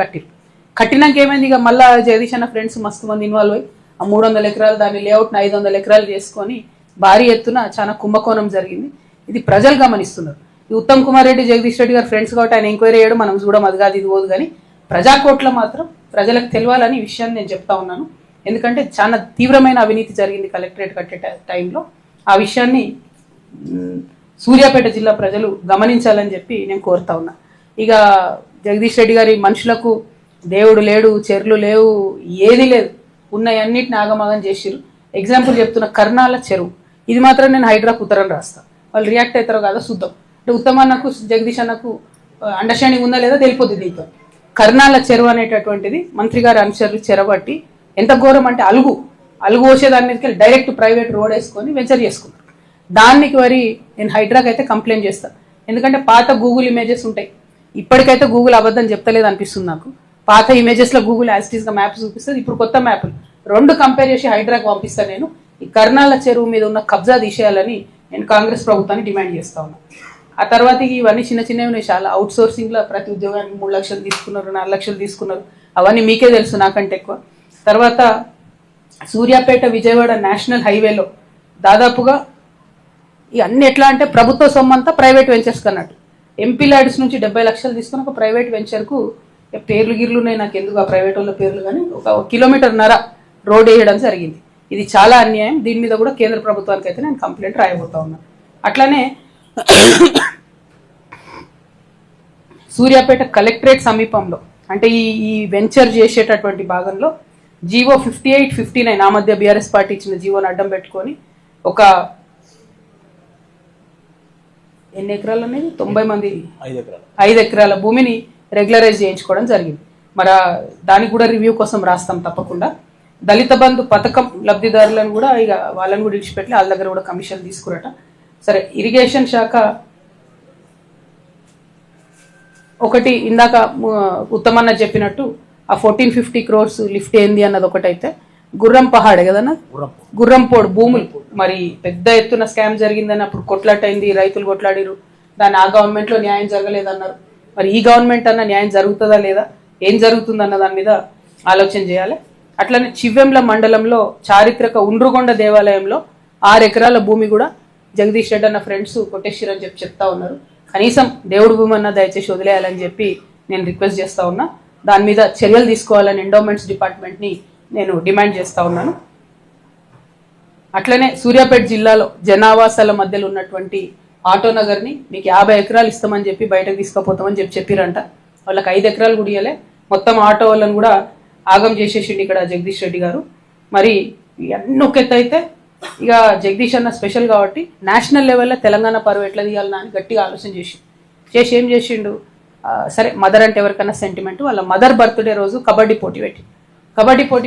కట్టినాక ఏమైంది? ఇక మళ్ళీ జగదీష్ అన్న ఫ్రెండ్స్ మస్తు మంది ఇన్వాల్వ్ అయ్యి ఆ 300 ఎకరాలు దాని లేఅవుట్ని 500 ఎకరాలు చేసుకొని భారీ ఎత్తున చాలా కుంభకోణం జరిగింది. ఇది ప్రజలు గమనిస్తున్నారు. ఈ ఉత్తమ్ కుమార్ రెడ్డి, జగదీష్ రెడ్డి గారు ఫ్రెండ్స్ కాబట్టి ఆయన ఎంక్వైరీ చేయడం మనం చూడడం అది కాదు ఇది పోదు, కానీ ప్రజాకోట్ల మాత్రం ప్రజలకు తెలియాలని ఈ విషయాన్ని నేను చెప్తా ఉన్నాను. ఎందుకంటే చాలా తీవ్రమైన అవినీతి జరిగింది కలెక్టరేట్ కట్టే టైంలో. ఆ విషయాన్ని సూర్యాపేట జిల్లా ప్రజలు గమనించాలని చెప్పి నేను కోరుతా ఉన్నా. ఇక జగదీష్ రెడ్డి గారి మనుషులకు దేవుడు లేడు, చెర్లు లేవు, ఏది లేదు, ఉన్నవన్నిటిని ఆగమాగం చేసిరు. ఎగ్జాంపుల్ చెప్తున్న కర్నాల చెరువు, ఇది మాత్రం నేను హైడ్రాకు ఉత్తరం రాస్తాను, వాళ్ళు రియాక్ట్ అవుతారో కాదో చూద్దాం. అంటే ఉత్తమ్ అన్నకు జగదీష్ అన్నకు అండర్స్టాండింగ్ ఉందా లేదా తెలిపోద్ది దీంతో. కర్నాల చెరువు అనేటటువంటిది మంత్రి గారి అనుచరులు చెరబట్టి ఎంత ఘోరం అంటే అలుగు పోసే దాని మీదకి వెళ్ళి డైరెక్ట్ ప్రైవేట్ రోడ్ వేసుకొని వెంచర్ చేసుకున్నారు. దానికి మరి నేను హైడ్రాకి అయితే కంప్లైంట్ చేస్తాను. ఎందుకంటే పాత గూగుల్ ఇమేజెస్ ఉంటాయి, ఇప్పటికైతే గూగుల్ అబద్ధం చెప్తలేదు అనిపిస్తుంది నాకు. పాత ఇమేజెస్లో గూగుల్ యాజిటీస్గా మ్యాప్ చూపిస్తుంది, ఇప్పుడు కొత్త మ్యాప్లు రెండు కంపేర్ చేసి హైడ్రాకి పంపిస్తాను. నేను ఈ కర్నాల చెరువు మీద ఉన్న కబ్జా తీసేయాలని నేను కాంగ్రెస్ ప్రభుత్వాన్ని డిమాండ్ చేస్తా ఉన్నాను. ఆ తర్వాత ఇవన్నీ చిన్న చిన్నవి ఉన్నాయి చాలా. అవుట్ సోర్సింగ్లో ప్రతి ఉద్యోగానికి 3 లక్షలు తీసుకున్నారు, 4 లక్షలు తీసుకున్నారు, అవన్నీ మీకే తెలుసు నాకంటే ఎక్కువ. తర్వాత సూర్యాపేట విజయవాడ నేషనల్ హైవేలో దాదాపుగా ఇవన్నీ ఎట్లా అంటే ప్రభుత్వ సొమ్మంతా ప్రైవేట్ వెంచర్స్ కన్నట్టు. ఎంపీ ల్యాడ్స్ నుంచి 70 లక్షలు తీసుకుని ఒక ప్రైవేట్ వెంచర్కు పేర్లు గిర్లు ఉన్నాయి, నాకు ఎందుకు ఆ ప్రైవేట్ వాళ్ళ పేర్లు, కానీ 1.5 కిలోమీటర్న్నర రోడ్ వేయడం జరిగింది. ఇది చాలా అన్యాయం. దీని మీద కూడా కేంద్ర ప్రభుత్వానికి అయితే నేను కంప్లైంట్ రాయబోతా ఉన్నాను. అట్లానే సూర్యాపేట కలెక్టరేట్ సమీపంలో అంటే ఈ వెంచర్ చేసేటటువంటి భాగంలో జీవో 58, 59 ఆ మధ్య బీఆర్ఎస్ పార్టీ ఇచ్చిన జీవోని అడ్డం పెట్టుకొని ఒక ఎన్ని ఎకరాలు అనేది 90 మంది 5 ఎకరాల భూమిని రెగ్యులరైజ్ చేయించుకోవడం జరిగింది. మరి దానికి కూడా రివ్యూ కోసం రాస్తాం తప్పకుండా. దళిత బంధు పథకం లబ్ధిదారులను కూడా ఇక వాళ్ళని కూడా విడిచిపెట్టి వాళ్ళ దగ్గర కూడా కమిషన్ తీసుకురట. సరే, ఇరిగేషన్ శాఖ ఒకటి ఇందాక ఉత్తమన్న చెప్పినట్టు ఆ 1450 crores లిఫ్ట్ ఏంది అన్నది ఒకటైతే, గుర్రం పహాడే కదన్నా, గుర్రంపోడు భూములు మరి పెద్ద ఎత్తున స్కామ్ జరిగిందని అప్పుడు కొట్లాటైంది, రైతులు కొట్లాడిరు, దాన్ని ఆ గవర్నమెంట్లో న్యాయం జరగలేదన్నారు. మరి ఈ గవర్నమెంట్ అన్న న్యాయం జరుగుతుందా లేదా, ఏం జరుగుతుందన్న దాని మీద ఆలోచన చేయాలి. అట్లనే చివ్వెంల మండలంలో చారిత్రక ఉండ్రుగొండ దేవాలయంలో 6 ఎకరాల భూమి కూడా జగదీష్ రెడ్డి అన్న ఫ్రెండ్స్ కొట్టేసిరని చెప్తా ఉన్నారు. కనీసం దేవుడు భూమి అన్న దయచేసి వదిలేయాలని చెప్పి నేను రిక్వెస్ట్ చేస్తా ఉన్నా. దాని మీద చర్యలు తీసుకోవాలని ఎండోమెంట్స్ డిపార్ట్మెంట్ని నేను డిమాండ్ చేస్తా ఉన్నాను. అట్లనే సూర్యాపేట జిల్లాలో జనావాసాల మధ్యలో ఉన్నటువంటి ఆటోనగర్ని మీకు 50 ఎకరాలు ఇస్తామని చెప్పి బయటకు తీసుకుపోతామని చెప్పిరంట. వాళ్ళకి 5 ఎకరాలు కూడా ఇవ్వలే, మొత్తం ఆటో వాళ్ళని కూడా ఆగం చేసేసిండి ఇక్కడ జగదీష్ రెడ్డి గారు. మరి ఇవన్నీ ఒక ఎత్తు అయితే ఇక జగదీష్ అన్న స్పెషల్ కాబట్టి నేషనల్ లెవెల్లో తెలంగాణ పరువు ఎట్లా తీయాలన్నా అని గట్టిగా ఆలోచన చేసి ఏం చేసిండు, సరే మదర్ అంటే ఎవరికైనా సెంటిమెంట్, వాళ్ళ మదర్ బర్త్డే రోజు కబడ్డీ పోటీ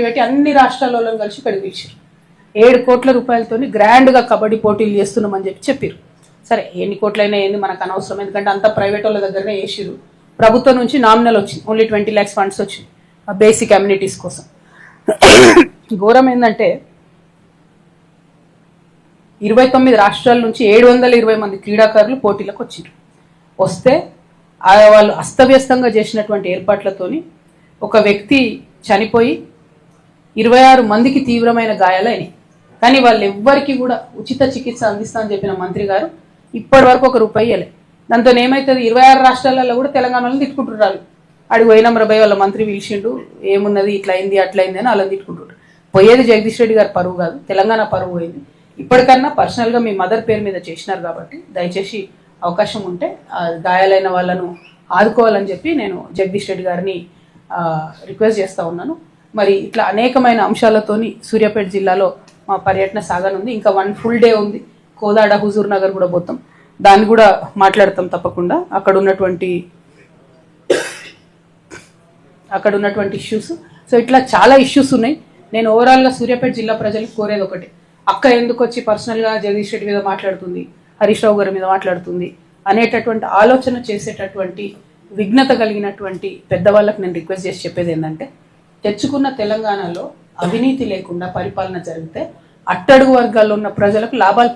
పెట్టి అన్ని రాష్ట్రాలలో కలిసి ఇక్కడికి పిలిచారు. 7 కోట్ల రూపాయలతోని గ్రాండ్గా కబడ్డీ పోటీలు చేస్తున్నామని చెప్పారు. సరే ఎన్ని కోట్లైనా ఏంది మనకు అనవసరం, ఎందుకంటే అంతా ప్రైవేట్ వాళ్ళ దగ్గరనే వేసిరు. ప్రభుత్వం నుంచి నామినల్ వచ్చింది, ఓన్లీ 20 lakhs ఫండ్స్ వచ్చింది బేసిక్ అమ్యూనిటీస్ కోసం. ఘోరం ఏంటంటే 29 రాష్ట్రాల నుంచి 720 మంది క్రీడాకారులు పోటీలకు వస్తే వాళ్ళు అస్తవ్యస్తంగా చేసినటువంటి ఏర్పాట్లతోని ఒక వ్యక్తి చనిపోయి 26 మందికి తీవ్రమైన గాయాలైనాయి. కానీ వాళ్ళు ఎవ్వరికి కూడా ఉచిత చికిత్స అందిస్తామని చెప్పిన మంత్రి గారు ఇప్పటి వరకు ₹1 ఇవ్వలే. దాంతో ఏమవుతుంది, 26 రాష్ట్రాలలో కూడా తెలంగాణలో తిట్టుకుంటున్నారు. అడిగి పోయినాం రబాయ్ వాళ్ళ మంత్రి పిలిచిండు, ఏమున్నది ఇట్లా అయింది అట్లా అయింది అని వాళ్ళని తిట్టుకుంటుంటారు. పోయేది జగదీష్ రెడ్డి గారి పరువు కాదు, తెలంగాణ పరువు పోయింది. ఇప్పటికన్నా పర్సనల్గా మీ మదర్ పేరు మీద చేసినారు కాబట్టి దయచేసి అవకాశం ఉంటే గాయాలైన వాళ్ళను ఆదుకోవాలని చెప్పి నేను జగదీష్ రెడ్డి గారిని రిక్వెస్ట్ చేస్తూ ఉన్నాను. మరి ఇట్లా అనేకమైన అంశాలతోని సూర్యాపేట జిల్లాలో మా పర్యటన సాగనుంది. ఇంకా 1 full day ఉంది. కోదాడ, హుజూర్ నగర్ కూడా పోతాం, దాన్ని కూడా మాట్లాడతాం తప్పకుండా. అక్కడ ఉన్నటువంటి ఇష్యూస్, సో ఇట్లా చాలా ఇష్యూస్ ఉన్నాయి. నేను ఓవరాల్గా సూర్యాపేట జిల్లా ప్రజలకు కోరేది ఒకటి, అక్క ఎందుకు వచ్చి పర్సనల్గా జగదీష్ రెడ్డి మీద మాట్లాడుతుంది, హరీష్ రావు గారి మీద మాట్లాడుతుంది అనేటటువంటి ఆలోచన చేసేటటువంటి విఘ్నత కలిగినటువంటి పెద్దవాళ్ళకి నేను రిక్వెస్ట్ చేసి చెప్పేది ఏంటంటే, తెచ్చుకున్న తెలంగాణలో అవినీతి లేకుండా పరిపాలన జరిగితే అట్టడుగు వర్గాల్లో ఉన్న ప్రజలకు లాభాలు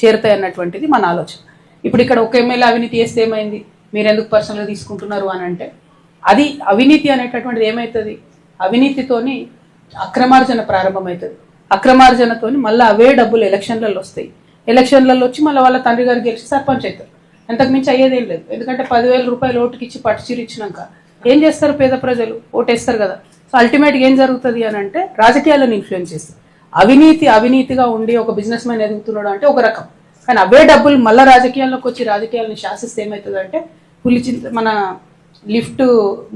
చేరుతాయి అన్నటువంటిది మన ఆలోచన. ఇప్పుడు ఇక్కడ ఒక ఎమ్మెల్యే అవినీతి చేస్తే ఏమైంది, మీరు ఎందుకు పర్సనల్గా తీసుకుంటున్నారు అని అంటే, అది అవినీతి అనేటటువంటిది ఏమవుతుంది, అవినీతితోని అక్రమార్జన ప్రారంభమవుతుంది. అక్రమార్జనతోని మళ్ళీ అవే డబ్బులు ఎలక్షన్లలో వస్తాయి. ఎలక్షన్లలో వచ్చి మళ్ళీ వాళ్ళ తండ్రి గారు గెలిచి సర్పంచ్ అవుతారు. అంతకు మించి అయ్యేదేం లేదు. ఎందుకంటే 10,000 రూపాయలు ఓటుకి ఇచ్చి పట్టుచీరు ఇచ్చినాక ఏం చేస్తారు? పేద ప్రజలు ఓటేస్తారు కదా. సో అల్టిమేట్గా ఏం జరుగుతుంది అని అంటే రాజకీయాలను ఇన్ఫ్లుయెన్స్ చేస్తారు. అవినీతిగా ఉండి ఒక బిజినెస్ మ్యాన్ ఎదుగుతున్నాడు అంటే ఒక రకం, కానీ అవే డబ్బులు మళ్ళీ రాజకీయాల్లోకి వచ్చి రాజకీయాలను శాసిస్తే ఏమవుతుంది అంటే మన లిఫ్ట్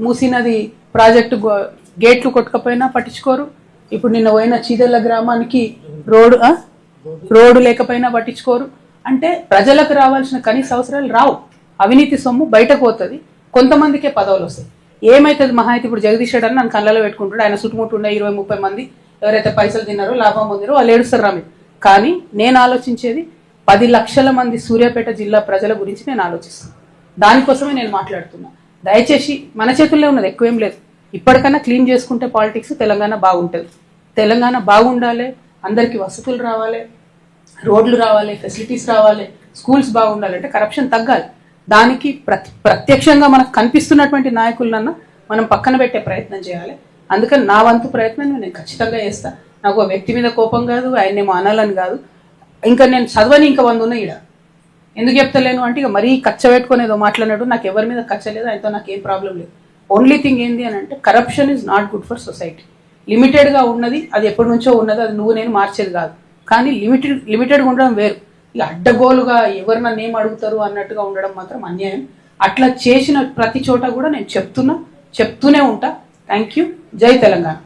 మూసినది ప్రాజెక్టు గేట్లు కొట్టకపోయినా పట్టించుకోరు. ఇప్పుడు నిన్న పోయిన చీదెళ్ళ గ్రామానికి రోడ్డు లేకపోయినా పట్టించుకోరు. అంటే ప్రజలకు రావాల్సిన కనీస అవసరాలు రావు. అవినీతి సొమ్ము బయటకు పోతుంది, కొంతమందికే పదవులు వస్తాయి. ఏమైతుంది? మహా అయితే ఇప్పుడు జగదీష్ రెడ్డి అని నన్ను కళ్ళలో పెట్టుకుంటాడు. ఆయన చుట్టుముట్టు ఉండే 20-30 మంది ఎవరైతే పైసలు తిన్నారో లాభం పొందిరో వాళ్ళు ఏడుస్తారు రామి. కానీ నేను ఆలోచించేది 10 లక్షల మంది సూర్యాపేట జిల్లా ప్రజల గురించి నేను ఆలోచిస్తాను. దానికోసమే నేను మాట్లాడుతున్నా. దయచేసి మన చేతుల్లో ఉన్నది, ఎక్కువేం లేదు. ఇప్పటికైనా క్లీన్ చేసుకుంటే పాలిటిక్స్ తెలంగాణ బాగుంటుంది. తెలంగాణ బాగుండాలి, అందరికీ వసతులు రావాలి, రోడ్లు రావాలి, ఫెసిలిటీస్ రావాలి, స్కూల్స్ బాగుండాలి అంటే కరప్షన్ తగ్గాలి. దానికి ప్రత్యక్షంగా మనకు కనిపిస్తున్నటువంటి నాయకులన్నా మనం పక్కన పెట్టే ప్రయత్నం చేయాలి. అందుకని నా వంతు ప్రయత్నం నేను ఖచ్చితంగా చేస్తా. నాకు ఒక వ్యక్తి మీద కోపం కాదు, ఆయన్నేమో అనాలని కాదు. ఇంకా నేను చదవని ఇంకా 100 ఉన్నాయి ఈడ. ఎందుకు చెప్తలేను అంటే ఇక మరీ కచ్చ పెట్టుకుని ఏదో మాట్లాడినట్టు నాకు ఎవరి మీద కచ్చ లేదు, ఆయనతో నాకు ఏం ప్రాబ్లం లేదు. ఓన్లీ థింగ్ ఏంది అని అంటే corruption is not good for society. లిమిటెడ్గా ఉన్నది, అది ఎప్పటి నుంచో ఉన్నది, అది నువ్వు నేను మార్చేది కాదు. కానీ లిమిటెడ్గా ఉండడం వేరు. ఇక అడ్డగోలుగా ఎవరు నన్ను ఏం అడుగుతారు అన్నట్టుగా ఉండడం మాత్రం అన్యాయం. అట్లా చేసిన ప్రతి చోట కూడా నేను చెప్తూనే ఉంటా. Thank you. జై తెలంగాణ.